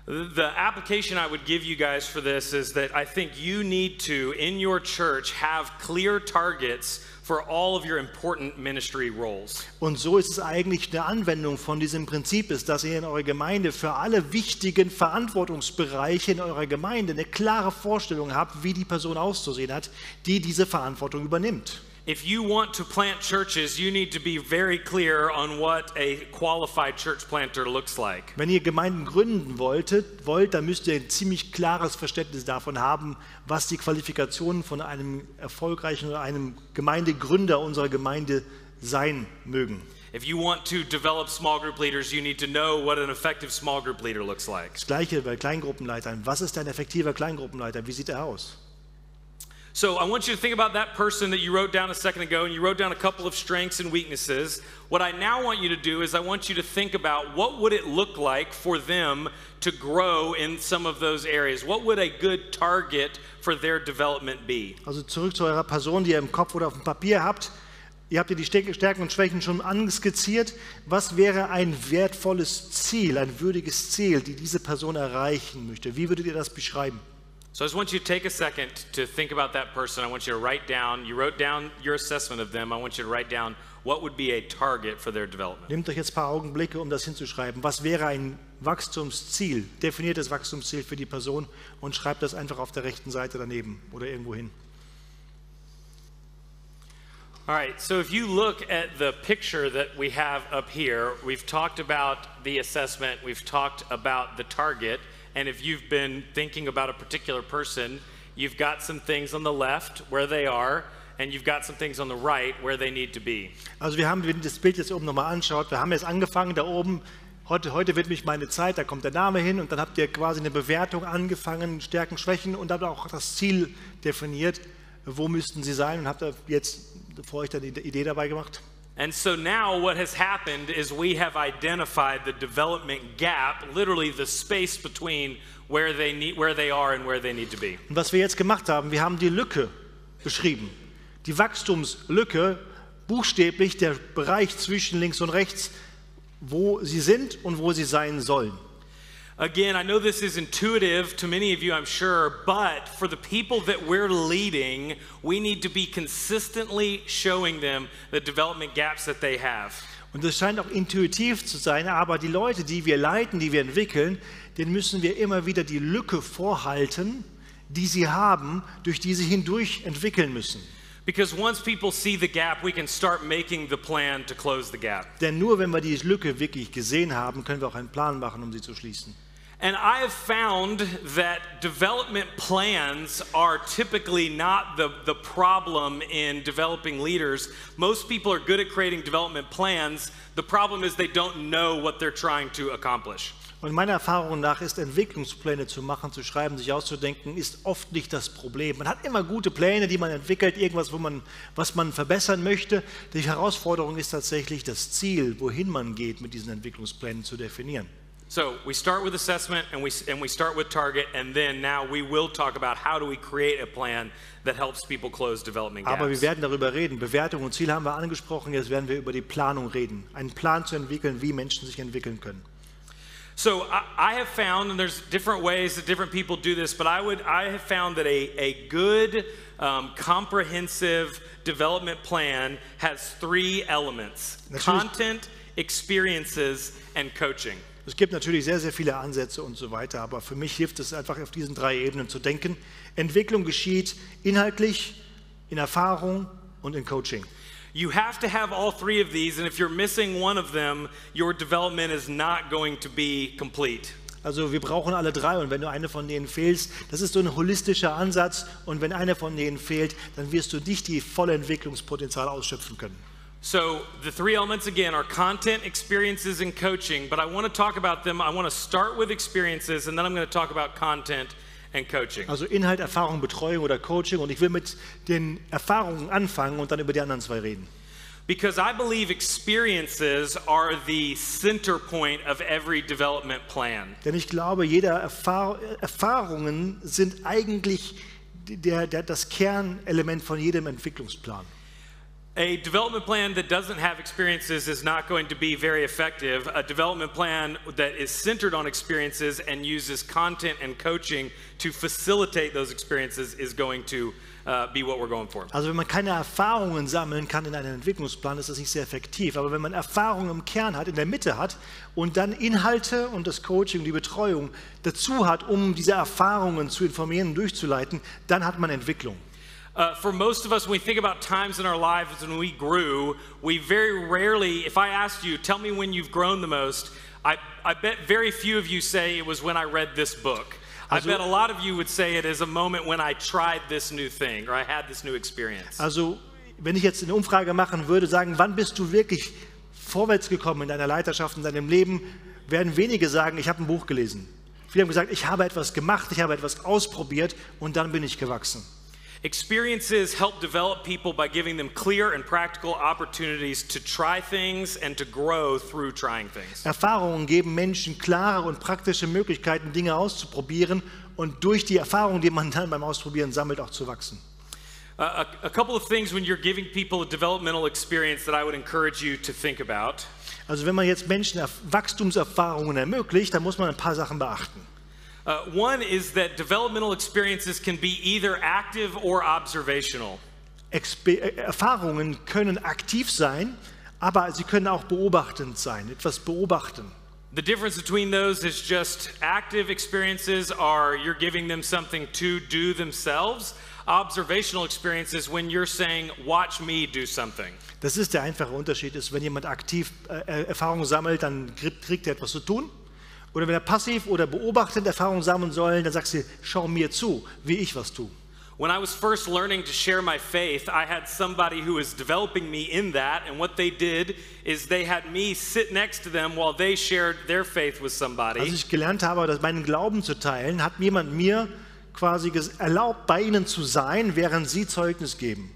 S1: The application I would give you guys for this is that I think you need to, in your church, have clear targets for all of your important ministry roles.
S2: Und so ist es eigentlich eine Anwendung von diesem Prinzip, ist, dass ihr in eurer Gemeinde für alle wichtigen Verantwortungsbereiche in eurer Gemeinde eine klare Vorstellung habt, wie die Person auszusehen hat, die diese Verantwortung übernimmt.
S1: If you want to plant churches, you need to be very clear on what a qualified church planter looks like.
S2: Wenn ihr Gemeinden gründen wollt, dann müsst ihr ein ziemlich klares Verständnis davon haben, was die Qualifikationen von einem erfolgreichen oder einem Gemeindegründer unserer Gemeinde sein mögen.
S1: If you want to develop small group leaders, you need to know what an effective small group leader looks like.
S2: Das Gleiche bei Kleingruppenleitern. Was ist ein effektiver Kleingruppenleiter? Wie sieht er aus?
S1: So I want you to think about that person that you wrote down a second ago, and you wrote down a couple of strengths and weaknesses. What I now want you to do is I want you to think about what would it look like for them to grow in some of those areas. What would a good target for their development be?
S2: Also zurück zu eurer Person, die ihr im Kopf oder auf dem Papier habt. Ihr habt ja die Stärken und Schwächen schon angeskizziert. Was wäre ein wertvolles Ziel, ein würdiges Ziel, die diese Person erreichen möchte? Wie würdet ihr das beschreiben?
S1: So I just want you to take a second to think about that person. I want you to write down, you wrote down your assessment of them. I want you to write down what would be a target for their development.
S2: Nehmt euch jetzt ein paar Augenblicke, um das hinzuschreiben. Was wäre ein Wachstumsziel, definiertes Wachstumsziel für die Person, und schreibt das einfach auf der rechten Seite daneben oder irgendwo hin.
S1: All right, so if you look at the picture that we have up here, we've talked about the assessment, we've talked about the target. And if you've been thinking about a particular person, you've got some things on the left where they are, and you've got some things on the right where they need to be.
S2: Also wenn ihr das Bild jetzt oben nochmal anschaut, wir haben jetzt angefangen, da oben, heute widme ich meine Zeit, da kommt der Name hin, und dann habt ihr quasi eine Bewertung angefangen, Stärken, Schwächen, und habt auch das Ziel definiert, wo müssten sie sein, und habt da jetzt vor euch dann die Idee dabei gemacht.
S1: And so now what has happened is we have identified the development gap, literally the space between where they are and where they need to be.
S2: Und was wir jetzt gemacht haben, wir haben die Lücke beschrieben. Die Wachstumslücke, buchstäblich der Bereich zwischen links und rechts, wo sie sind und wo sie sein sollen.
S1: Again, I know this is intuitive to many of you, I'm sure, but for the people that we're leading, we need to be consistently showing them the development gaps that they have.
S2: Und das scheint auch intuitiv zu sein, aber die Leute, die wir leiten, die wir entwickeln, denen müssen wir immer wieder die Lücke vorhalten, die sie haben, durch die sie hindurch entwickeln müssen.
S1: Because once people see the gap, we can start making the plan to close the gap.
S2: Denn nur wenn wir die Lücke wirklich gesehen haben, können wir auch einen Plan machen, um sie zu schließen.
S1: And I have found that development plans are typically not the problem in developing leaders. Most people are good at creating development plans. The problem is they don't know what they're trying to accomplish.
S2: Und meiner Erfahrung nach ist Entwicklungspläne zu machen, zu schreiben, sich auszudenken, ist oft nicht das Problem. Man hat immer gute Pläne, die man entwickelt, irgendwas, was man verbessern möchte. Die Herausforderung ist tatsächlich, das Ziel, wohin man geht, mit diesen Entwicklungsplänen zu definieren.
S1: So we start with assessment and we start with target, and then now we will talk about how do we create a plan that helps people close development gaps.
S2: Aber wir werden darüber reden. Bewertung und Ziel haben wir angesprochen, jetzt werden wir über die Planung reden. Einen Plan zu entwickeln, wie Menschen sich entwickeln können.
S1: So I have found, and there's different ways that different people do this, but I have found that a good, comprehensive development plan has 3 elements: content, experiences, and coaching.
S2: Es gibt natürlich sehr, sehr viele Ansätze und so weiter, aber für mich hilft es einfach, auf diesen 3 Ebenen zu denken. Entwicklung geschieht inhaltlich, in Erfahrung und in Coaching.
S1: You have to have all 3 of these, and if you're missing one of them, your development is not going to be complete.
S2: Also wir brauchen alle 3, und wenn du eine von denen fehlst, das ist so ein holistischer Ansatz, und wenn eine von denen fehlt, dann wirst du nicht die volle Entwicklungspotenzial ausschöpfen können.
S1: So the 3 elements again are content, experiences, and coaching, but I want to talk about them. I want to start with experiences, and then I'm going to talk about content and coaching.
S2: Also Inhalt, Erfahrung, Betreuung oder Coaching, und ich will mit den Erfahrungen anfangen und dann über die anderen 2 reden.
S1: Because I believe experiences are the center point of every development plan.
S2: Denn ich glaube, Erfahrungen sind eigentlich das Kernelement von jedem Entwicklungsplan.
S1: A development plan that doesn't have experiences is not going to be very effective. A development plan that is centered on experiences and uses content and coaching to facilitate those experiences is going to be what we're going for.
S2: Also wenn man keine Erfahrungen sammeln kann in einem Entwicklungsplan, ist das nicht sehr effektiv. Aber wenn man Erfahrungen im Kern hat, in der Mitte hat und dann Inhalte und das Coaching, die Betreuung dazu hat, um diese Erfahrungen zu informieren und durchzuleiten, dann hat man Entwicklung.
S1: For most of us, when we think about times in our lives when we grew, we very rarely, if I asked you, tell me when you've grown the most, I bet very few of you say it was when I read this book. I bet a lot of you would say it is a moment when I tried this new thing or I had this new experience.
S2: Also, wenn ich jetzt eine Umfrage machen würde, sagen, wann bist du wirklich vorwärts gekommen in deiner Leiterschaft, in deinem Leben, werden wenige sagen, ich habe ein Buch gelesen. Viele haben gesagt, ich habe etwas gemacht, ich habe etwas ausprobiert und dann bin ich gewachsen.
S1: Experiences help develop people by giving them clear and practical opportunities to try things and to grow through trying things.
S2: Erfahrungen geben Menschen klare und praktische Möglichkeiten, Dinge auszuprobieren und durch die Erfahrungen, die man dann beim Ausprobieren sammelt, auch zu wachsen.
S1: A couple of things when you're giving people a developmental experience that I would encourage you to think about.
S2: Also wenn man jetzt Menschen Wachstumserfahrungen ermöglicht, dann muss man ein paar Sachen beachten.
S1: One is that developmental experiences can be either active or observational.
S2: Erfahrungen können aktiv sein, aber sie können auch beobachtend sein, etwas beobachten.
S1: The difference between those is just active experiences are you're giving them something to do themselves. Observational experiences when you're saying, watch me do something.
S2: Das ist der einfache Unterschied, ist, wenn jemand aktiv Erfahrungen sammelt, dann kriegt er etwas zu tun. Oder wenn er passiv oder beobachtend Erfahrungen sammeln soll, dann sagst du, schau mir zu, wie ich was tue.
S1: When I was first learning to share my faith, I had somebody who was developing me in that, and what they did is they had me sit next to them while they shared their faith with somebody.
S2: Als ich gelernt habe, meinen Glauben zu teilen, hat jemand mir quasi erlaubt, bei ihnen zu sein, während sie Zeugnis geben.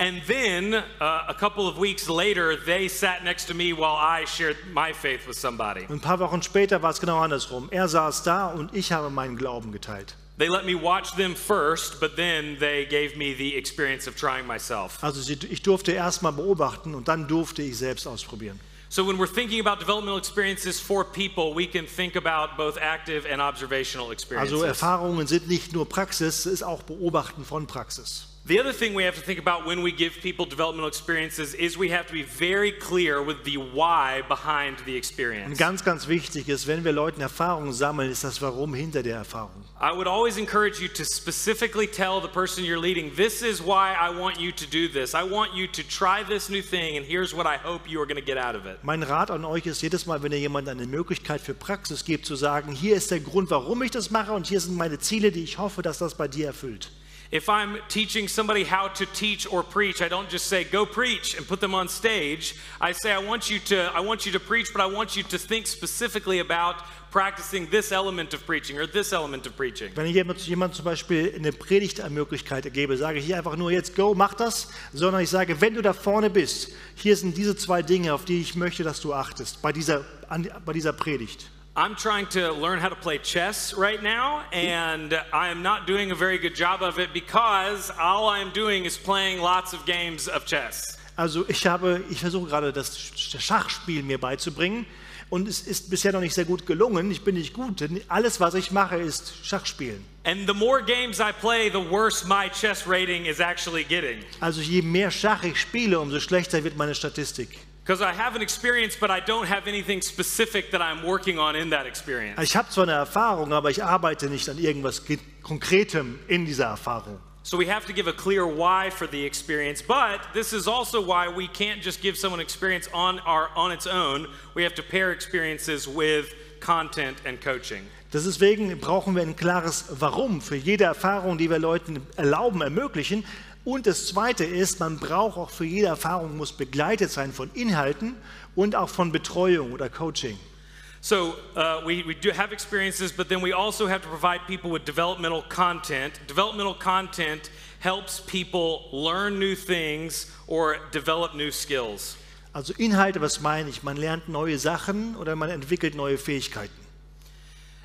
S1: And then, a couple of weeks later, they sat next to me while I shared my faith with somebody.
S2: Und ein paar Wochen später war es genau andersrum. Er saß da und ich habe meinen Glauben geteilt.
S1: They let me watch them first, but then they gave me the experience of trying myself.
S2: Also ich durfte erst mal beobachten und dann durfte ich selbst ausprobieren.
S1: So when we're thinking about developmental experiences for people, we can think about both active and observational experiences.
S2: Also Erfahrungen sind nicht nur Praxis, es ist auch Beobachten von Praxis.
S1: The other thing we have to think about when we give people developmental experiences is we have to be very clear with the why behind the experience.
S2: Und ganz wichtig ist, wenn wir Leuten Erfahrungen sammeln, ist das Warum hinter der Erfahrung.
S1: I would always encourage you to specifically tell the person you're leading, this is why I want you to do this. I want you to try this new thing and here's what I hope you are going to get out of it.
S2: Mein Rat an euch ist jedes Mal, wenn ihr jemandem eine Möglichkeit für Praxis gebt, zu sagen, hier ist der Grund, warum ich das mache und hier sind meine Ziele, die ich hoffe, dass das bei dir erfüllt.
S1: If I'm teaching somebody how to teach or preach, I don't just say, go preach and put them on stage. I say, I want you to preach, but I want you to think specifically about practicing this element of preaching or this element of preaching.
S2: Wenn ich jemand zum Beispiel eine Predigtmöglichkeit gebe, sage ich hier einfach nur jetzt go, mach das, sondern ich sage, wenn du da vorne bist, hier sind diese zwei Dinge, auf die ich möchte, dass du achtest bei dieser Predigt.
S1: I'm trying to learn how to play chess right now, and I am not doing a very good job of it because all I'm doing is playing lots of games of chess.
S2: Also ich versuche gerade das Schachspiel mir beizubringen und es ist bisher noch nicht sehr gut gelungen. Ich bin nicht gut, denn alles, was ich mache, ist Schachspielen.
S1: And the more games I play, the worse my chess rating is actually getting.
S2: Also je mehr Schach ich spiele, umso schlechter wird meine Statistik.
S1: Because I have an experience, but I don't have anything specific that I'm working on in that experience.
S2: Ich habe zwar eine Erfahrung, aber ich arbeite nicht an irgendwas Konkretem in dieser Erfahrung.
S1: So we have to give a clear why for the experience, but this is also why we can't just give someone experience on its own. We have to pair experiences with content and coaching.
S2: Deswegen brauchen wir ein klares Warum für jede Erfahrung, die wir Leuten ermöglichen. Und das Zweite ist, man braucht auch für jede Erfahrung, muss begleitet sein von Inhalten und auch von Betreuung oder Coaching.
S1: So we do have experiences, but then we also have to provide people with developmental content. Developmental content helps people learn new things or develop new skills.
S2: Also Inhalte, was meine ich? Man lernt neue Sachen oder man entwickelt neue Fähigkeiten.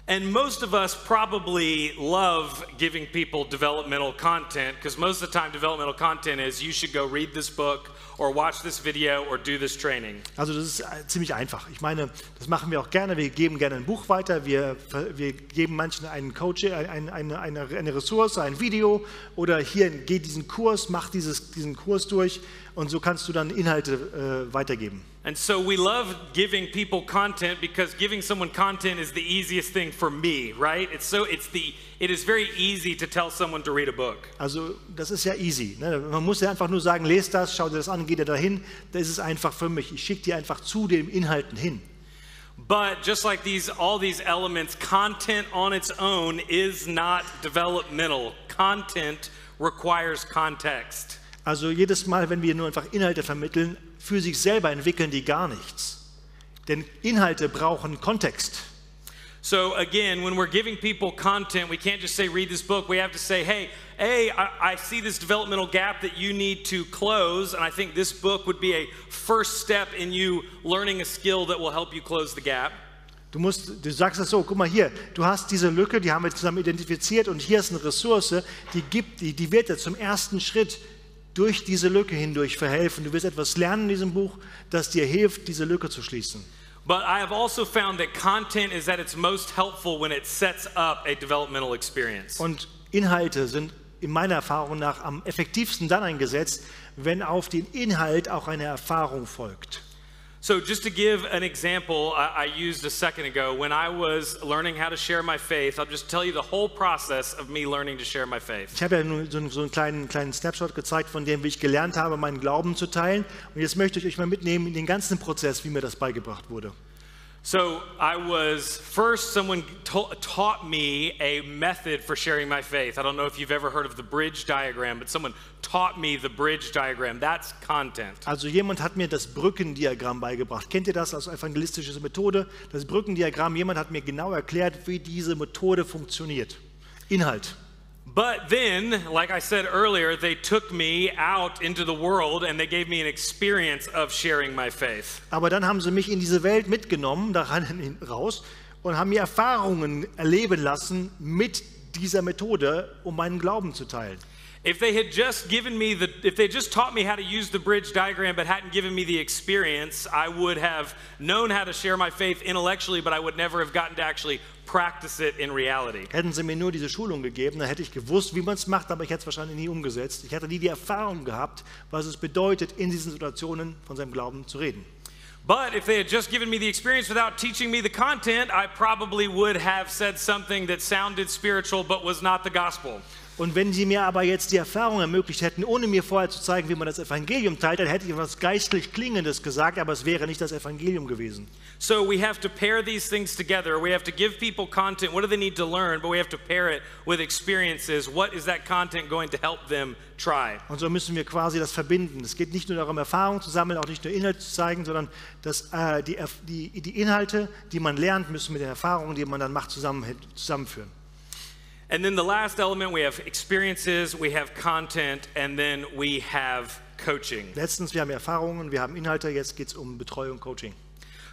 S1: And most of us probably love giving people developmental content, because most of the time developmental content is you should go read this book or watch this video or do this training.
S2: Also das ist ziemlich einfach. Ich meine, das machen wir auch gerne. Wir geben gerne ein Buch weiter. Wir geben manchen einen Coach, eine Ressource, ein Video oder hier geh diesen Kurs, mach diesen Kurs durch und so kannst du dann Inhalte weitergeben.
S1: And so we love giving people content because giving someone content is the easiest thing for me, right? It is very easy to tell someone to read a book.
S2: Also das ist ja easy. Ne? Man muss ja einfach nur sagen, lest das, schau dir das an, geh dir dahin. Das ist es einfach für mich. Ich schicke dir einfach zu den Inhalten hin.
S1: But just like all these elements, content on its own is not developmental. Content requires context.
S2: Also jedes Mal, wenn wir nur einfach Inhalte vermitteln, für sich selber entwickeln die gar nichts. Denn Inhalte brauchen Kontext.
S1: So again, when we're giving people content, we can't just say, read this book. We have to say, hey, I see this developmental gap that you need to close, and I think this book would be a first step in you learning a skill that will help you close the gap.
S2: Du sagst es so, guck mal hier, du hast diese Lücke, die haben wir zusammen identifiziert und hier ist eine Ressource, die wird dir zum ersten Schritt durch diese Lücke hindurch verhelfen. Du wirst etwas lernen in diesem Buch, das dir hilft, diese Lücke zu schließen.
S1: But I have also found that content is at its most helpful when it sets up a developmental experience.
S2: Und Inhalte sind in meiner Erfahrung nach am effektivsten dann eingesetzt, wenn auf den Inhalt auch eine Erfahrung folgt.
S1: So just to give an example I used a second ago, when I was learning how to share my faith, I'll just tell you the whole process of me learning to share my faith.
S2: Ich habe ja nur so einen kleinen Snapshot gezeigt von dem, wie ich gelernt habe, meinen Glauben zu teilen. Und jetzt möchte ich euch mal mitnehmen in den ganzen Prozess, wie mir das beigebracht wurde.
S1: So someone taught me a method for sharing my faith. I don't know if you've ever heard of the bridge diagram, but someone taught me the bridge diagram. That's content.
S2: Also jemand hat mir das Brückendiagramm beigebracht. Kennt ihr das als evangelistische Methode? Das Brückendiagramm, jemand hat mir genau erklärt, wie diese Methode funktioniert. Inhalt.
S1: But then, like I said earlier, they took me out into the world and they gave me an experience of sharing my faith.
S2: Aber dann haben sie mich in diese Welt mitgenommen, da raus, und haben mir Erfahrungen erleben lassen mit dieser Methode, um meinen Glauben zu teilen.
S1: If they just taught me how to use the bridge diagram but hadn't given me the experience, I would have known how to share my faith intellectually, but I would never have gotten to actually practice it in reality.
S2: Hätten sie mir nur diese Schulung gegeben, dann hätte ich gewusst, wie man es macht, aber ich hätte es wahrscheinlich nie umgesetzt. Ich hätte nie die Erfahrung gehabt, was es bedeutet, in diesen Situationen von seinem Glauben zu reden.
S1: But if they had just given me the experience without teaching me the content, I probably would have said something that sounded spiritual but was not the gospel.
S2: Und wenn sie mir aber jetzt die Erfahrung ermöglicht hätten, ohne mir vorher zu zeigen, wie man das Evangelium teilt, dann hätte ich etwas geistlich Klingendes gesagt, aber es wäre nicht das Evangelium gewesen.
S1: So we have to pair these things together. We have to give people content. What do they need to learn? But we have to pair it with experiences. What is that content going to help them try?
S2: Und so müssen wir quasi das verbinden. Es geht nicht nur darum, Erfahrung zu sammeln, auch nicht nur Inhalte zu zeigen, sondern dass die Inhalte, die man lernt, müssen mit den Erfahrungen, die man dann macht, zusammenführen.
S1: And then the last element, we have experiences, we have content, and then we have coaching.
S2: Letztens, wir haben Erfahrungen, wir haben Inhalte, jetzt geht es um Betreuung, Coaching.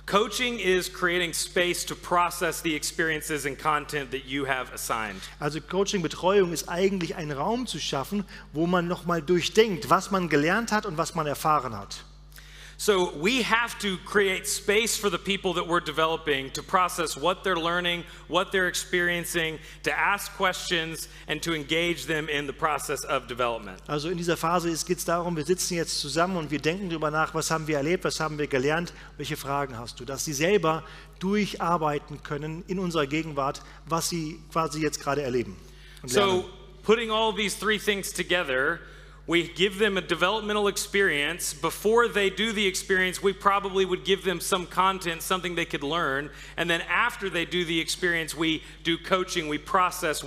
S1: Coaching is creating space to process the experiences and content that you have assigned.
S2: Also Coaching, Betreuung ist eigentlich ein Raum zu schaffen, wo man nochmal durchdenkt, was man gelernt hat und was man erfahren hat.
S1: So we have to create space for the people that we're developing to process what they're learning, what they're experiencing, to ask questions and to engage them in the process of development.
S2: Also in dieser Phase geht es darum, wir sitzen jetzt zusammen und wir denken darüber nach, was haben wir erlebt, was haben wir gelernt, welche Fragen hast du, dass sie selber durcharbeiten können in unserer Gegenwart, was sie quasi jetzt gerade erleben und lernen.
S1: So putting all these three things together, We give them a developmental experience. Before they do the experience, we probably would give them some content, something they could learn. And then after they do the experience, we do coaching. We process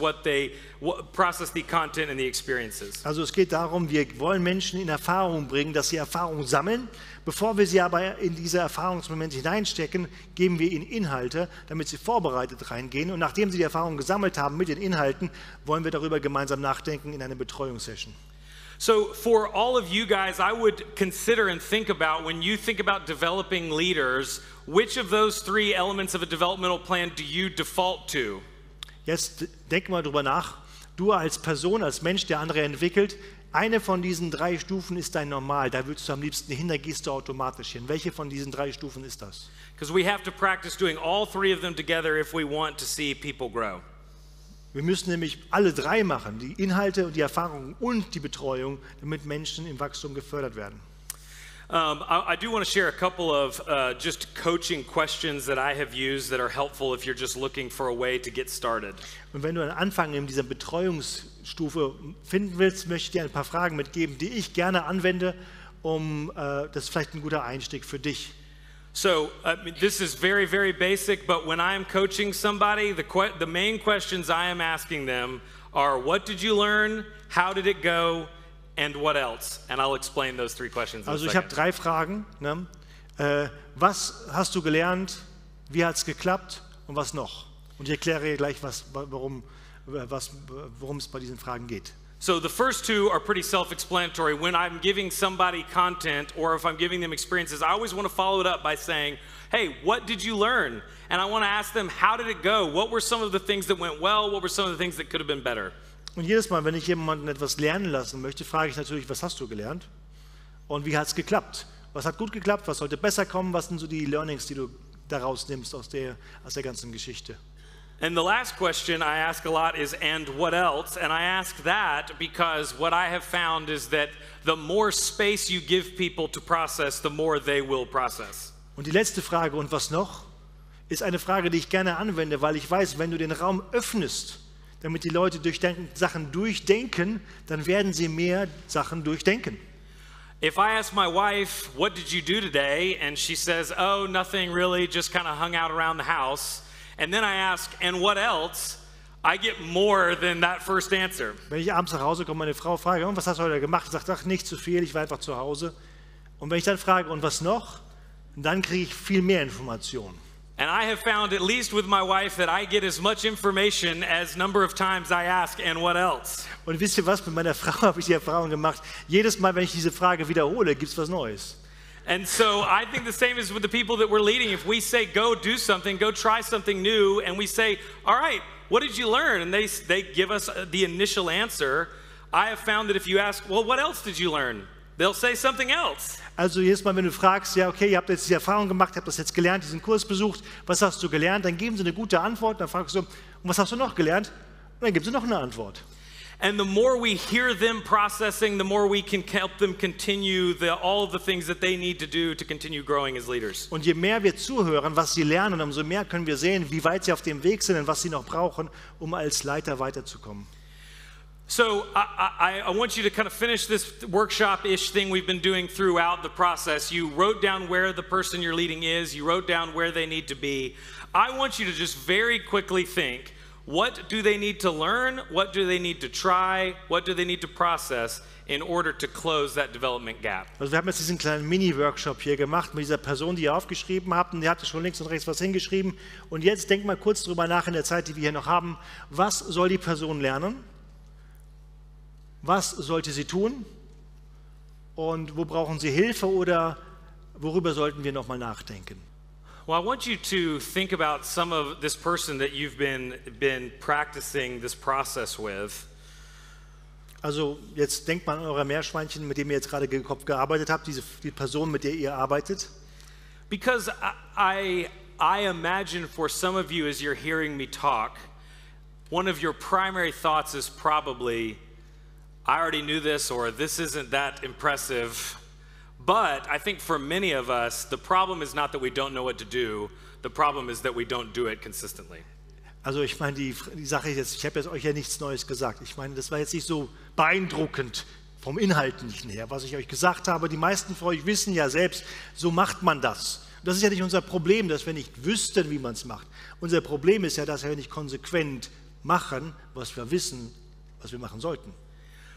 S1: process the content and the experiences.
S2: Also es geht darum, wir wollen Menschen in Erfahrung bringen, dass sie Erfahrung sammeln. Bevor wir sie aber in diese Erfahrungsmomente hineinstecken, geben wir ihnen Inhalte, damit sie vorbereitet reingehen. Und nachdem sie die Erfahrung gesammelt haben mit den Inhalten, wollen wir darüber gemeinsam nachdenken in einer Betreuungssession.
S1: So for all of you guys, I would consider and think about, when you think about developing leaders, which of those three elements of a developmental plan do you default to?
S2: Jetzt denk mal drüber nach. Du als Person, als Mensch, der andere entwickelt, eine von diesen 3 Stufen ist dein Normal. Da willst du am liebsten hin, da gehst du automatisch hin. Welche von diesen 3 Stufen ist das?
S1: Because we have to practice doing all 3 of them together if we want to see people grow.
S2: Wir müssen nämlich alle 3 machen, die Inhalte und die Erfahrungen und die Betreuung, damit Menschen im Wachstum gefördert werden.
S1: I do want to share a couple of just coaching questions that I have used that are helpful if you're just looking for a way to get started.
S2: Und wenn du einen Anfang in dieser Betreuungsstufe finden willst, möchte ich dir ein paar Fragen mitgeben, die ich gerne anwende, das ist vielleicht ein guter Einstieg für dich.
S1: So this is very, very basic, but when I am coaching somebody, the main questions I am asking them are, what did you learn, how did it go, and what else? And I'll explain those 3 questions in a second.
S2: Also ich habe 3 Fragen. Ne? Was hast du gelernt, wie hat es geklappt und was noch? Und ich erkläre dir gleich, worum es bei diesen Fragen geht.
S1: So the first 2 are pretty self-explanatory. When I'm giving somebody content or if I'm giving them experiences, I always want to follow it up by saying, hey, what did you learn? And I want to ask them, how did it go? What were some of the things that went well? What were some of the things that could have been better?
S2: Und jedes Mal, wenn ich jemanden etwas lernen lassen möchte, frage ich natürlich, was hast du gelernt? Und wie hat es geklappt? Was hat gut geklappt? Was sollte besser kommen? Was sind so die Learnings, die du daraus nimmst aus der ganzen Geschichte?
S1: And the last question I ask a lot is, and what else? And I ask that because what I have found is that the more space you give people to process, the more they will process.
S2: Und die letzte Frage, und was noch, ist eine Frage, die ich gerne anwende, weil ich weiß, wenn du den Raum öffnest, damit die Leute Sachen durchdenken, dann werden sie mehr Sachen durchdenken.
S1: If I ask my wife, what did you do today? And she says, oh, nothing really, just kind of hung out around the house. And then I ask, and what else? I get more than that first answer.
S2: Wenn ich abends nach Hause komme, meine Frau frage, was hast du heute gemacht? Sie sagt, ach, nicht zu viel, ich war einfach zu Hause. Und wenn ich dann frage, und was noch? Dann kriege ich viel mehr Informationen.
S1: And I have found, at least with my wife, that I get as much information as number of times I ask, and what else?
S2: Und wisst ihr was, mit meiner Frau habe ich die Erfahrung gemacht, jedes Mal, wenn ich diese Frage wiederhole, gibt es was Neues.
S1: And so I think the same is with the people that we're leading. If we say, go do something, go try something new, and we say, all right, what did you learn? And they give us the initial answer. I have found that if you ask, well, what else did you learn? They'll say something else.
S2: Also jedes Mal, wenn du fragst, ja, okay, ihr habt jetzt die Erfahrung gemacht, ihr habt das jetzt gelernt, diesen Kurs besucht, was hast du gelernt? Dann geben sie eine gute Antwort, dann fragst du, und was hast du noch gelernt? Und dann geben sie noch eine Antwort.
S1: And the more we hear them processing, the more we can help them continue all of the things that they need to do to continue growing as leaders.
S2: Und je mehr wir zuhören, was sie lernen, umso mehr können wir sehen, wie weit sie auf dem Weg sind und was sie noch brauchen, um als Leiter weiterzukommen.
S1: So I want you to kind of finish this workshop-ish thing we've been doing throughout the process. You wrote down where the person you're leading is. You wrote down where they need to be. I want you to just very quickly think, what do they need to learn? What do they need to try? What do they need to process in order to close that development gap?
S2: Also wir haben jetzt diesen kleinen Mini-Workshop hier gemacht mit dieser Person, die ihr aufgeschrieben habt, und die hatte schon links und rechts was hingeschrieben. Und jetzt denkt mal kurz drüber nach in der Zeit, die wir hier noch haben. Was soll die Person lernen? Was sollte sie tun? Und wo brauchen sie Hilfe oder worüber sollten wir nochmal nachdenken?
S1: Well, I want you to think about some of this person that you've been practicing this process with.
S2: Also jetzt denkt mal an euer Meerschweinchen, mit dem ihr jetzt gerade gearbeitet habt, die Person, mit der ihr arbeitet.
S1: Because I imagine for some of you as you're hearing me talk, one of your primary thoughts is probably, I already knew this, or this isn't that impressive. But I think for many of us, the problem is not that we don't know what to do. The problem is that we don't do it consistently.
S2: Also ich meine, die Sache ist jetzt, ich habe jetzt euch ja nichts Neues gesagt. Ich meine, das war jetzt nicht so beeindruckend vom Inhaltlichen her, was ich euch gesagt habe. Die meisten von euch wissen ja selbst, so macht man das. Das ist ja nicht unser Problem, dass wir nicht wüssten, wie man es macht. Unser Problem ist ja, dass wir nicht konsequent machen, was wir wissen, was wir machen sollten.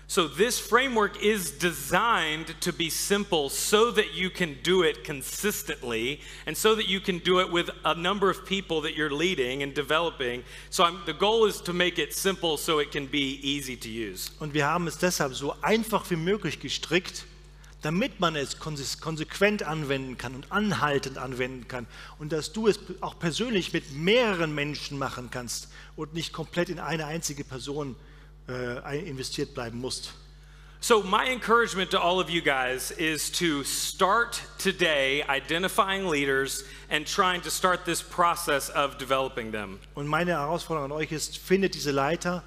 S1: So this framework is designed to be simple so that you can do it consistently and so that you can do it with a number of people that you're leading and developing. So the goal is to make it simple so it can be easy to use.
S2: Und wir haben es deshalb so einfach wie möglich gestrickt, damit man es konsequent anwenden kann und anhaltend anwenden kann und dass du es auch persönlich mit mehreren Menschen machen kannst und nicht komplett in eine einzige Person investiert bleiben musst.
S1: So my encouragement to all of you guys is to start today identifying leaders and trying to start this process of developing them.
S2: Und meine Herausforderung an euch ist, findet diese Leiter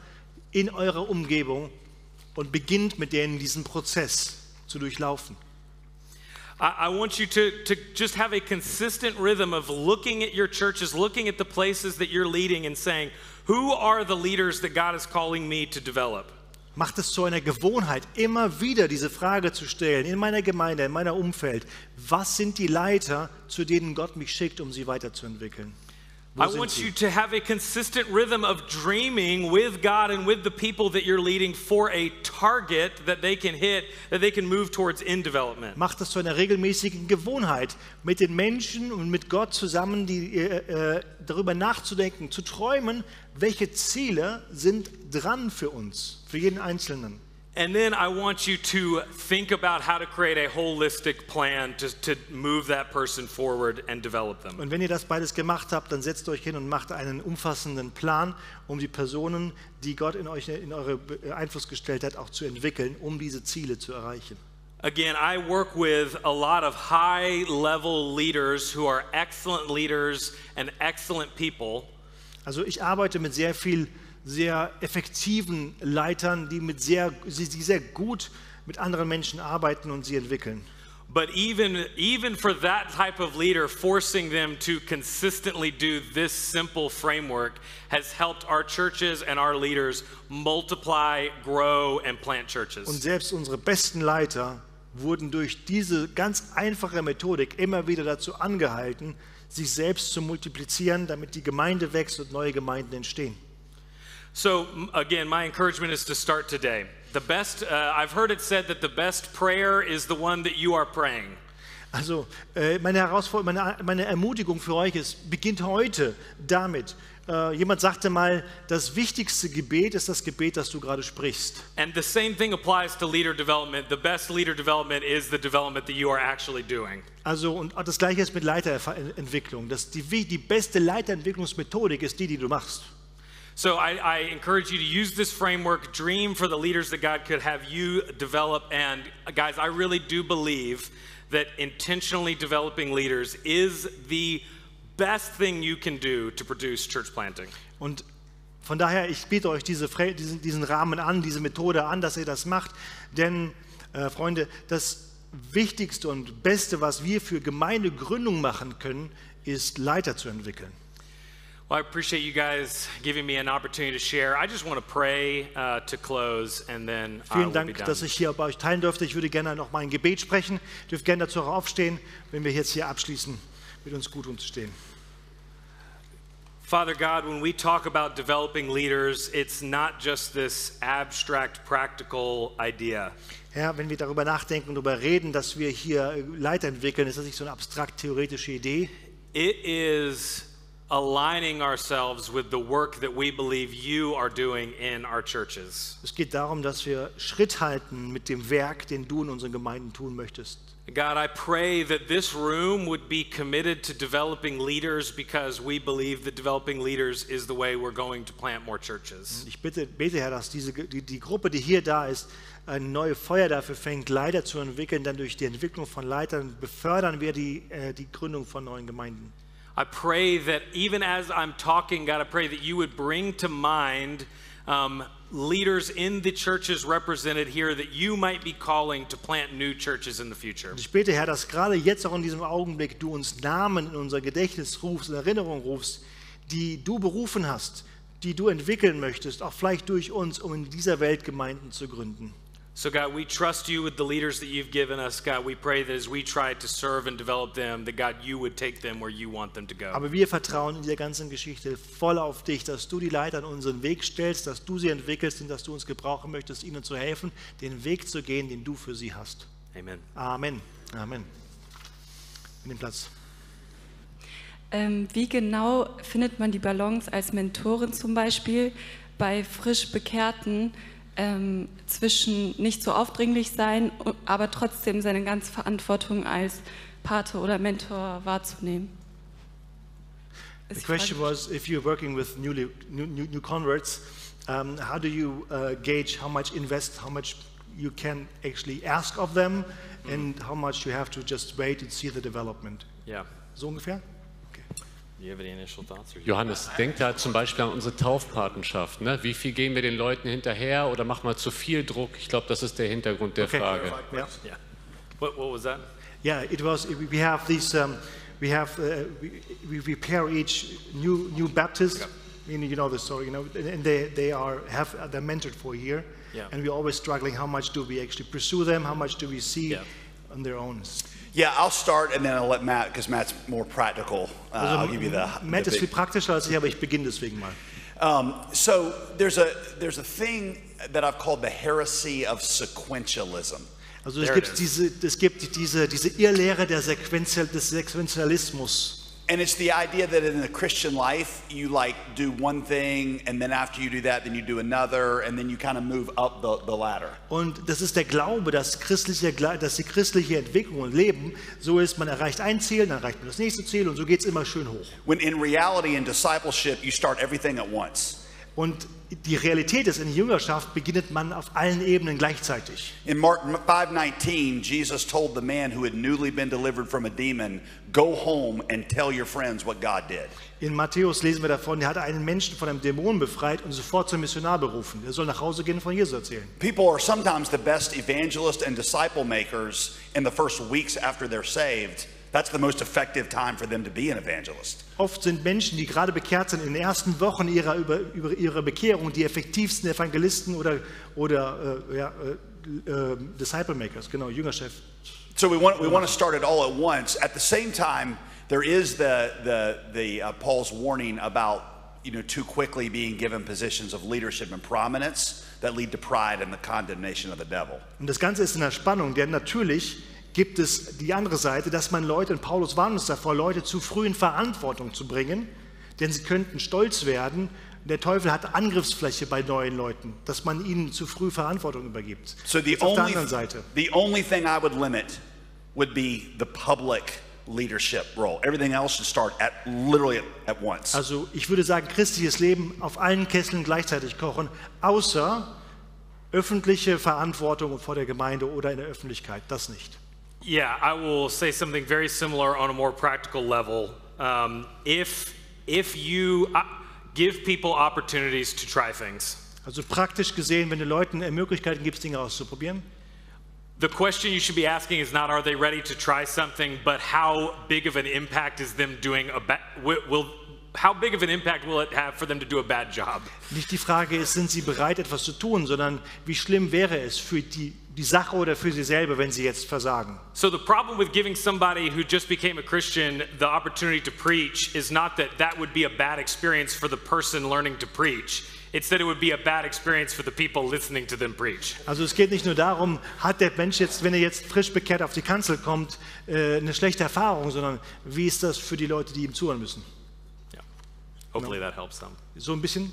S2: in eurer Umgebung und beginnt mit denen diesen Prozess zu durchlaufen.
S1: I want you to just have a consistent rhythm of looking at your churches, looking at the places that you're leading and saying, who are the leaders that God is calling me to develop?
S2: Macht es zu einer Gewohnheit, immer wieder diese Frage zu stellen, in meiner Gemeinde, in meinem Umfeld, was sind die Leiter, zu denen Gott mich schickt, um sie weiterzuentwickeln? Wo
S1: I
S2: sind
S1: want
S2: sie?
S1: you to have a consistent rhythm of dreaming with God and with the people that you're leading for a target that they can hit, that they can move towards in development.
S2: Macht es zu einer regelmäßigen Gewohnheit, mit den Menschen und mit Gott zusammen darüber nachzudenken, zu träumen, welche Ziele sind dran für uns, für jeden Einzelnen.
S1: And then I want you to think about how to create a holistic plan to move that person forward and develop them.
S2: Und wenn ihr das beides gemacht habt, dann setzt euch hin und macht einen umfassenden Plan, um die Personen, die Gott in eure Einfluss gestellt hat, auch zu entwickeln, um diese Ziele zu erreichen.
S1: Again, I work with a lot of high-level leaders who are excellent leaders and excellent people.
S2: Also ich arbeite mit sehr effektiven Leitern, die sehr gut mit anderen Menschen arbeiten und sie entwickeln.
S1: But even for that type of leader, forcing them to consistently do this simple framework has helped our churches and our leaders multiply, grow, and plant churches.
S2: Und selbst unsere besten Leiter wurden durch diese ganz einfache Methodik immer wieder dazu angehalten, sich selbst zu multiplizieren, damit die Gemeinde wächst und neue Gemeinden entstehen.
S1: So again, my encouragement is to start today. I've heard it said that the best prayer is the one that you are praying.
S2: Also meine Ermutigung für euch ist, beginnt heute damit. Jemand sagte mal, das wichtigste Gebet ist das Gebet, das du gerade sprichst.
S1: And the same thing applies to leader development. The best leader development is the development that you are actually doing.
S2: Also und das Gleiche ist mit Leiterentwicklung. Die beste Leiterentwicklungsmethodik ist die du machst.
S1: So I encourage you to use this framework, dream for the leaders that God could have you develop. And guys, I really do believe that intentionally developing leaders is the best thing you can do to produce church planting.
S2: Und von daher, ich biete euch diesen Rahmen an, diese Methode an, dass ihr das macht. Denn, Freunde, das Wichtigste und Beste, was wir für Gemeindegründung machen können, ist Leiter zu entwickeln.
S1: Well, I appreciate you guys giving me an opportunity to share. I just want to pray to close and then I will
S2: Vielen
S1: be
S2: Dank,
S1: done.
S2: dass ich hier bei euch teilen durfte. Ich würde gerne noch mal ein Gebet sprechen. Ihr dürft gerne dazu auch aufstehen, wenn wir jetzt hier abschließen, mit uns gut umzustehen.
S1: Father God, when we talk about developing leaders, it's not just this abstract, practical idea.
S2: Herr, wenn wir darüber nachdenken und darüber reden, dass wir hier Leiter entwickeln, ist das nicht so eine abstrakt-theoretische Idee.
S1: It is aligning ourselves with the work that we believe you are doing in our churches.
S2: Es geht darum, dass wir Schritt halten mit dem Werk, den du in unseren Gemeinden tun möchtest.
S1: God, I pray that this room would be committed to developing leaders because we believe that developing leaders is the way we're going to plant more churches.
S2: Ich bete, Herr, dass die Gruppe, die hier da ist, ein neues Feuer dafür fängt, Leiter zu entwickeln. Dann durch die Entwicklung von Leitern befördern wir die Gründung von neuen Gemeinden.
S1: I pray that even as I'm talking, God, I pray that you would bring to mind leaders in the churches represented here that you might be calling to plant new churches in the future.
S2: Und ich bete, Herr, dass gerade jetzt auch in diesem Augenblick du uns Namen in unser Gedächtnis rufst, in Erinnerung rufst, die du berufen hast, die du entwickeln möchtest, auch vielleicht durch uns, um in dieser Welt Gemeinden zu gründen.
S1: So God, we trust you with the leaders that you've given us. God, we pray that as we try to serve and develop them, that God, you would take them where you want them to go.
S2: Aber wir vertrauen in der ganzen Geschichte voll auf dich, dass du die Leiter an unseren Weg stellst, dass du sie entwickelst und dass du uns gebrauchen möchtest, ihnen zu helfen, den Weg zu gehen, den du für sie hast.
S1: Amen.
S2: Amen. Amen. In den Platz.
S3: Wie genau findet man die Balance als Mentorin zum Beispiel bei frisch Bekehrten zwischen nicht so aufdringlich sein, aber trotzdem seine ganze Verantwortung als Pate oder Mentor wahrzunehmen?
S2: The question was, if you're working with new converts, how do you gauge how much invest, how much you can actually ask of them, and how much you have to just wait and see the development?
S1: Yeah.
S2: So ungefähr?
S1: Do you have any initial thoughts?
S4: Johannes, denk da zum Beispiel an unsere Taufpatenschaft. Ne? Wie viel gehen wir den Leuten hinterher oder machen wir zu viel Druck? Ich glaube, das ist der Hintergrund der Frage.
S2: Yeah.
S1: Yeah. What was that?
S2: Yeah, it was. We have these. We pair each new Baptist. You know the story, you know, and they're mentored for a year,
S1: Yeah.
S2: and we're always struggling. How much do we actually pursue them? How much do we see
S1: Yeah.
S2: on their own?
S5: Yeah, I'll start and then I'll let Matt, because Matt's more practical. I'll give you the
S2: Matt ist viel
S5: big.
S2: praktischer als ich, aber ich beginne deswegen mal.
S5: So there's a thing that I've called the heresy of sequentialism.
S2: Also es
S1: There it
S2: gibt diese Irrlehre des Sequentialismus.
S5: And it's the idea that in the Christian life, you like do one thing, and then after you do that, then you do another, and then you kind of move up the ladder.
S2: Und das ist der Glaube, dass die christliche Entwicklung und Leben so ist, man erreicht ein Ziel, dann erreicht man das nächste Ziel und so geht es immer schön hoch.
S5: When in reality, in discipleship, you start everything at once.
S2: Und die Realität ist, in der Jüngerschaft beginnt man auf allen Ebenen gleichzeitig.
S5: In Mark 5:19, Jesus told the man who had newly been delivered from a demon, "Go home and tell your friends what God did."
S2: In Matthäus lesen wir davon, er hat einen Menschen von einem Dämon befreit und sofort zum Missionar berufen. Er soll nach Hause gehen und von Jesus erzählen.
S5: People are sometimes the best evangelists and disciple makers in the first weeks after they're saved. That's the most effective time for them to be an evangelist.
S2: Oft sind Menschen, die gerade bekehrt sind, in den ersten Wochen ihrer Bekehrung die effektivsten Evangelisten oder Disciple Makers, genau, Jüngerschaft.
S5: So we want to start it all at once. At the same time, there is the Paul's warning about too quickly being given positions of leadership and prominence that lead to pride and the condemnation of the devil.
S2: Und das Ganze ist in der Spannung, denn natürlich gibt es die andere Seite, dass man Leute, und Paulus warnt uns davor, Leute zu früh in Verantwortung zu bringen, denn sie könnten stolz werden. Der Teufel hat Angriffsfläche bei neuen Leuten, dass man ihnen zu früh Verantwortung übergibt.
S5: So
S2: Jetzt auf der anderen Seite.
S5: the only thing I would limit would be the public leadership role. Everything else should start literally at once.
S2: Also ich würde sagen, christliches Leben auf allen Kesseln gleichzeitig kochen, außer öffentliche Verantwortung vor der Gemeinde oder in der Öffentlichkeit, das nicht.
S1: Yeah, I will say something very similar on a more practical level. If you give people opportunities to try things,
S2: Also praktisch gesehen, wenn du Leuten Möglichkeiten gibst, Dinge auszuprobieren,
S1: the question you should be asking is not are they ready to try something, but how big of an impact is them doing how big of an impact will it have for them to do a bad job?
S2: nicht die Frage ist, sind sie bereit, etwas zu tun, sondern wie schlimm wäre es für die Sache oder für sie selber, wenn sie jetzt versagen.
S1: So the problem with giving somebody who just became a Christian the opportunity to preach is not that would be a bad experience for the person learning to preach. It's that it would be a bad experience for the people listening to them preach.
S2: Also es geht nicht nur darum, hat der Mensch jetzt, wenn er jetzt frisch bekehrt auf die Kanzel kommt, eine schlechte Erfahrung, sondern wie ist das für die Leute, die ihm zuhören müssen?
S1: Yeah. Hopefully that helps some.
S2: So ein bisschen.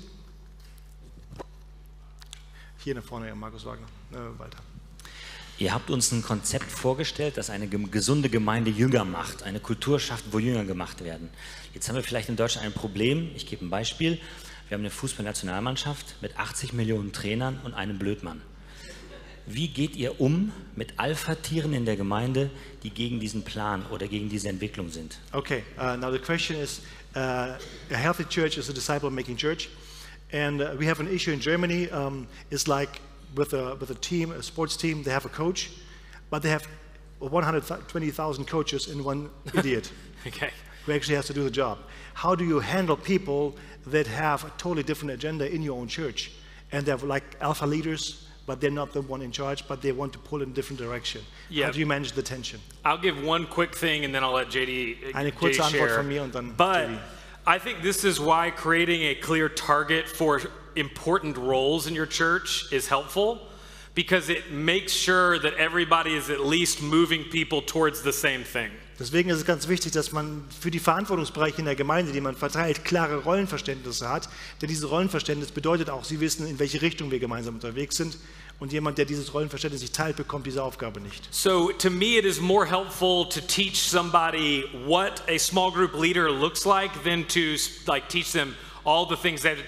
S2: Hier nach vorne, Markus Wagner, weiter.
S6: Ihr habt uns ein Konzept vorgestellt, das eine gesunde Gemeinde Jünger macht, eine Kultur schafft, wo Jünger gemacht werden. Jetzt haben wir vielleicht in Deutschland ein Problem. Ich gebe ein Beispiel. Wir haben eine Fußballnationalmannschaft mit 80 Millionen Trainern und einem Blödmann. Wie geht ihr um mit Alpha-Tieren in der Gemeinde, die gegen diesen Plan oder gegen diese Entwicklung sind?
S2: Okay, now the question is, a healthy church is a disciple-making church, and we have an issue in Germany. It's like with a team, a sports team, they have a coach, but they have 120,000 coaches and one idiot
S1: Okay.
S2: who actually has to do the job. How do you handle people that have a totally different agenda in your own church, and they're like alpha leaders, but they're not the one in charge, but they want to pull in a different direction.
S1: Yeah.
S2: How do you manage the tension?
S1: I'll give one quick thing and then I'll let
S2: Eine kurze Antwort
S1: share.
S2: von mir und dann
S1: But
S2: JD.
S1: I think this is why creating a clear target for important roles in your church is helpful, because it makes sure that everybody is at least moving people towards the same thing.
S2: Deswegen ist es ganz wichtig, dass man für die Verantwortungsbereiche in der Gemeinde, die man verteilt, klare Rollenverständnisse hat. Denn dieses Rollenverständnis bedeutet auch, Sie wissen, in welche Richtung wir gemeinsam unterwegs sind. Und jemand, der dieses Rollenverständnis nicht teilt, bekommt diese Aufgabe nicht.
S1: So to me, it is more helpful to teach somebody what a small group leader looks like than to teach them all the things that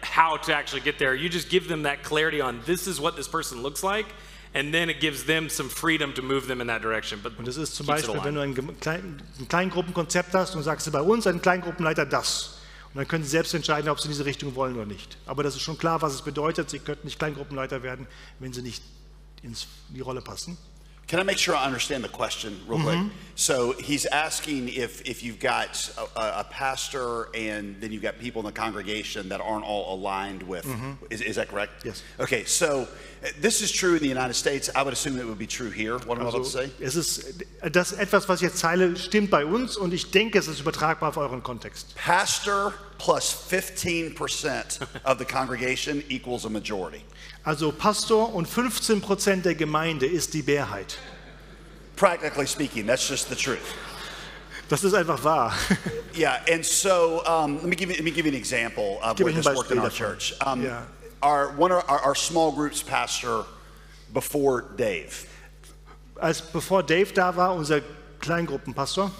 S1: how to actually get there. You just give them that clarity on this is what this person looks like. And then it gives them some freedom to move them in that direction. But
S2: Und das ist zum Beispiel, wenn du ein Kleingruppenkonzept hast und sagst, bei uns ein Kleingruppenleiter das. Und dann können Sie selbst entscheiden, ob Sie in diese Richtung wollen oder nicht. Aber das ist schon klar, was es bedeutet. Sie könnten nicht Kleingruppenleiter werden, wenn Sie nicht in die Rolle passen.
S5: Can I make sure I understand the question real quick? So he's asking if you've got a pastor and then you've got people in the congregation that aren't all aligned with, is that correct?
S2: Yes.
S5: Okay, so this is true in the United States. I would assume it would be true here. What am I about to say?
S2: Es ist das etwas, was ich jetzt teile, stimmt bei uns und ich denke, es ist übertragbar auf euren Kontext.
S5: Pastor plus 15% of the congregation equals a majority.
S2: Also Pastor und 15% der Gemeinde ist die Mehrheit.
S5: Practically speaking, that's just the truth.
S2: Das ist einfach wahr.
S5: Yeah, and so let me give you an example of
S2: Gib
S5: where
S2: mir ein
S5: this worked in our
S2: Beispiel davon.
S5: church.
S2: Ja.
S5: Our small groups pastor before Dave.
S2: Bevor Dave da war, unser Kleingruppenpastor,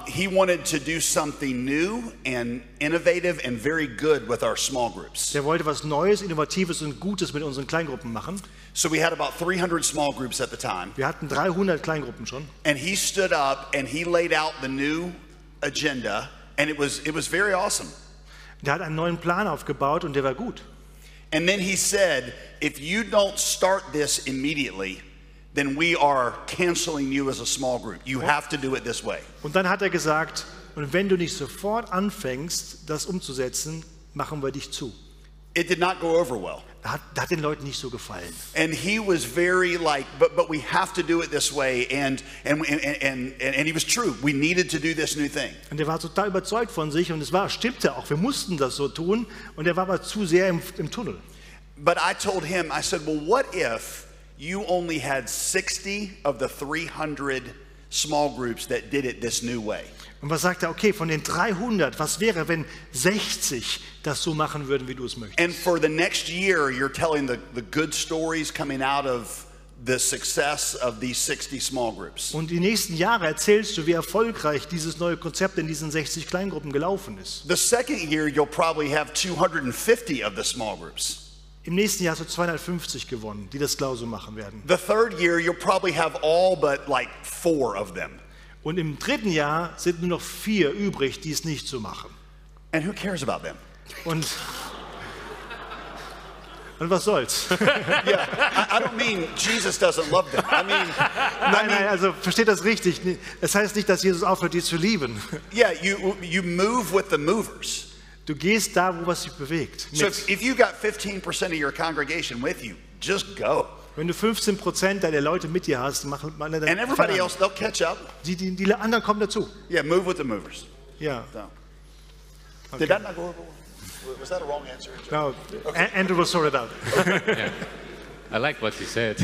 S5: He wanted to do something new and innovative and very good with our small groups.
S2: der wollte was Neues, Innovatives und Gutes mit unseren Kleingruppen machen.
S5: So we had about 300 small groups at the time.
S2: Wir hatten 300 Kleingruppen schon.
S5: And he stood up and he laid out the new agenda, and it was very awesome.
S2: Der hat einen neuen Plan aufgebaut und der war gut.
S5: And then he said, if you don't start this immediately, then we are canceling you as a small group. You have to do it this way.
S2: Und dann hat er gesagt, und wenn du nicht sofort anfängst, das umzusetzen, machen wir dich zu.
S5: It did not go over well.
S2: Das hat den Leuten nicht so gefallen.
S5: And he was very but we have to do it this way. And he was true. We needed to do this new thing.
S2: Und er war total überzeugt von sich und stimmte auch. Wir mussten das so tun und er war aber zu sehr im Tunnel.
S5: But I told him, I said, well, what if you only had 60 of the 300 small groups that did it this new way?
S2: Und was sagt er? Okay, von den 300, was wäre, wenn 60 das so machen würden, wie du es möchtest?
S5: And for the next year, you're telling the good stories coming out of the success of these 60 small groups.
S2: Und die nächsten Jahre erzählst du, wie erfolgreich dieses neue Konzept in diesen 60 Kleingruppen gelaufen ist.
S5: The second year, you'll probably have 250 of the small groups.
S2: Im nächsten Jahr hast du 250 gewonnen, die das genauso machen werden.
S5: The third year, you'll probably have all but 4 of them.
S2: Und im dritten Jahr sind nur noch 4 übrig, die es nicht so machen.
S5: And who cares about them?
S2: Und was soll's?
S5: Yeah, I don't mean Jesus doesn't love them.
S2: Nein, also versteht das richtig. Es heißt nicht, dass Jesus aufhört, die zu lieben.
S5: Yeah, you move with the movers.
S2: Du gehst da, wo was sich bewegt.
S5: So if you got 15% of your congregation with you, just go.
S2: Wenn du 15% deiner Leute mit dir hast, mach dann.
S5: And everybody else, they'll catch up.
S2: Die anderen kommen dazu.
S5: Yeah, move with the movers.
S2: Ja.
S5: So.
S2: Okay.
S5: Did that not go over well? Was that a wrong answer?
S2: No, Andrew will sort it out.
S4: Yeah. I like what he said.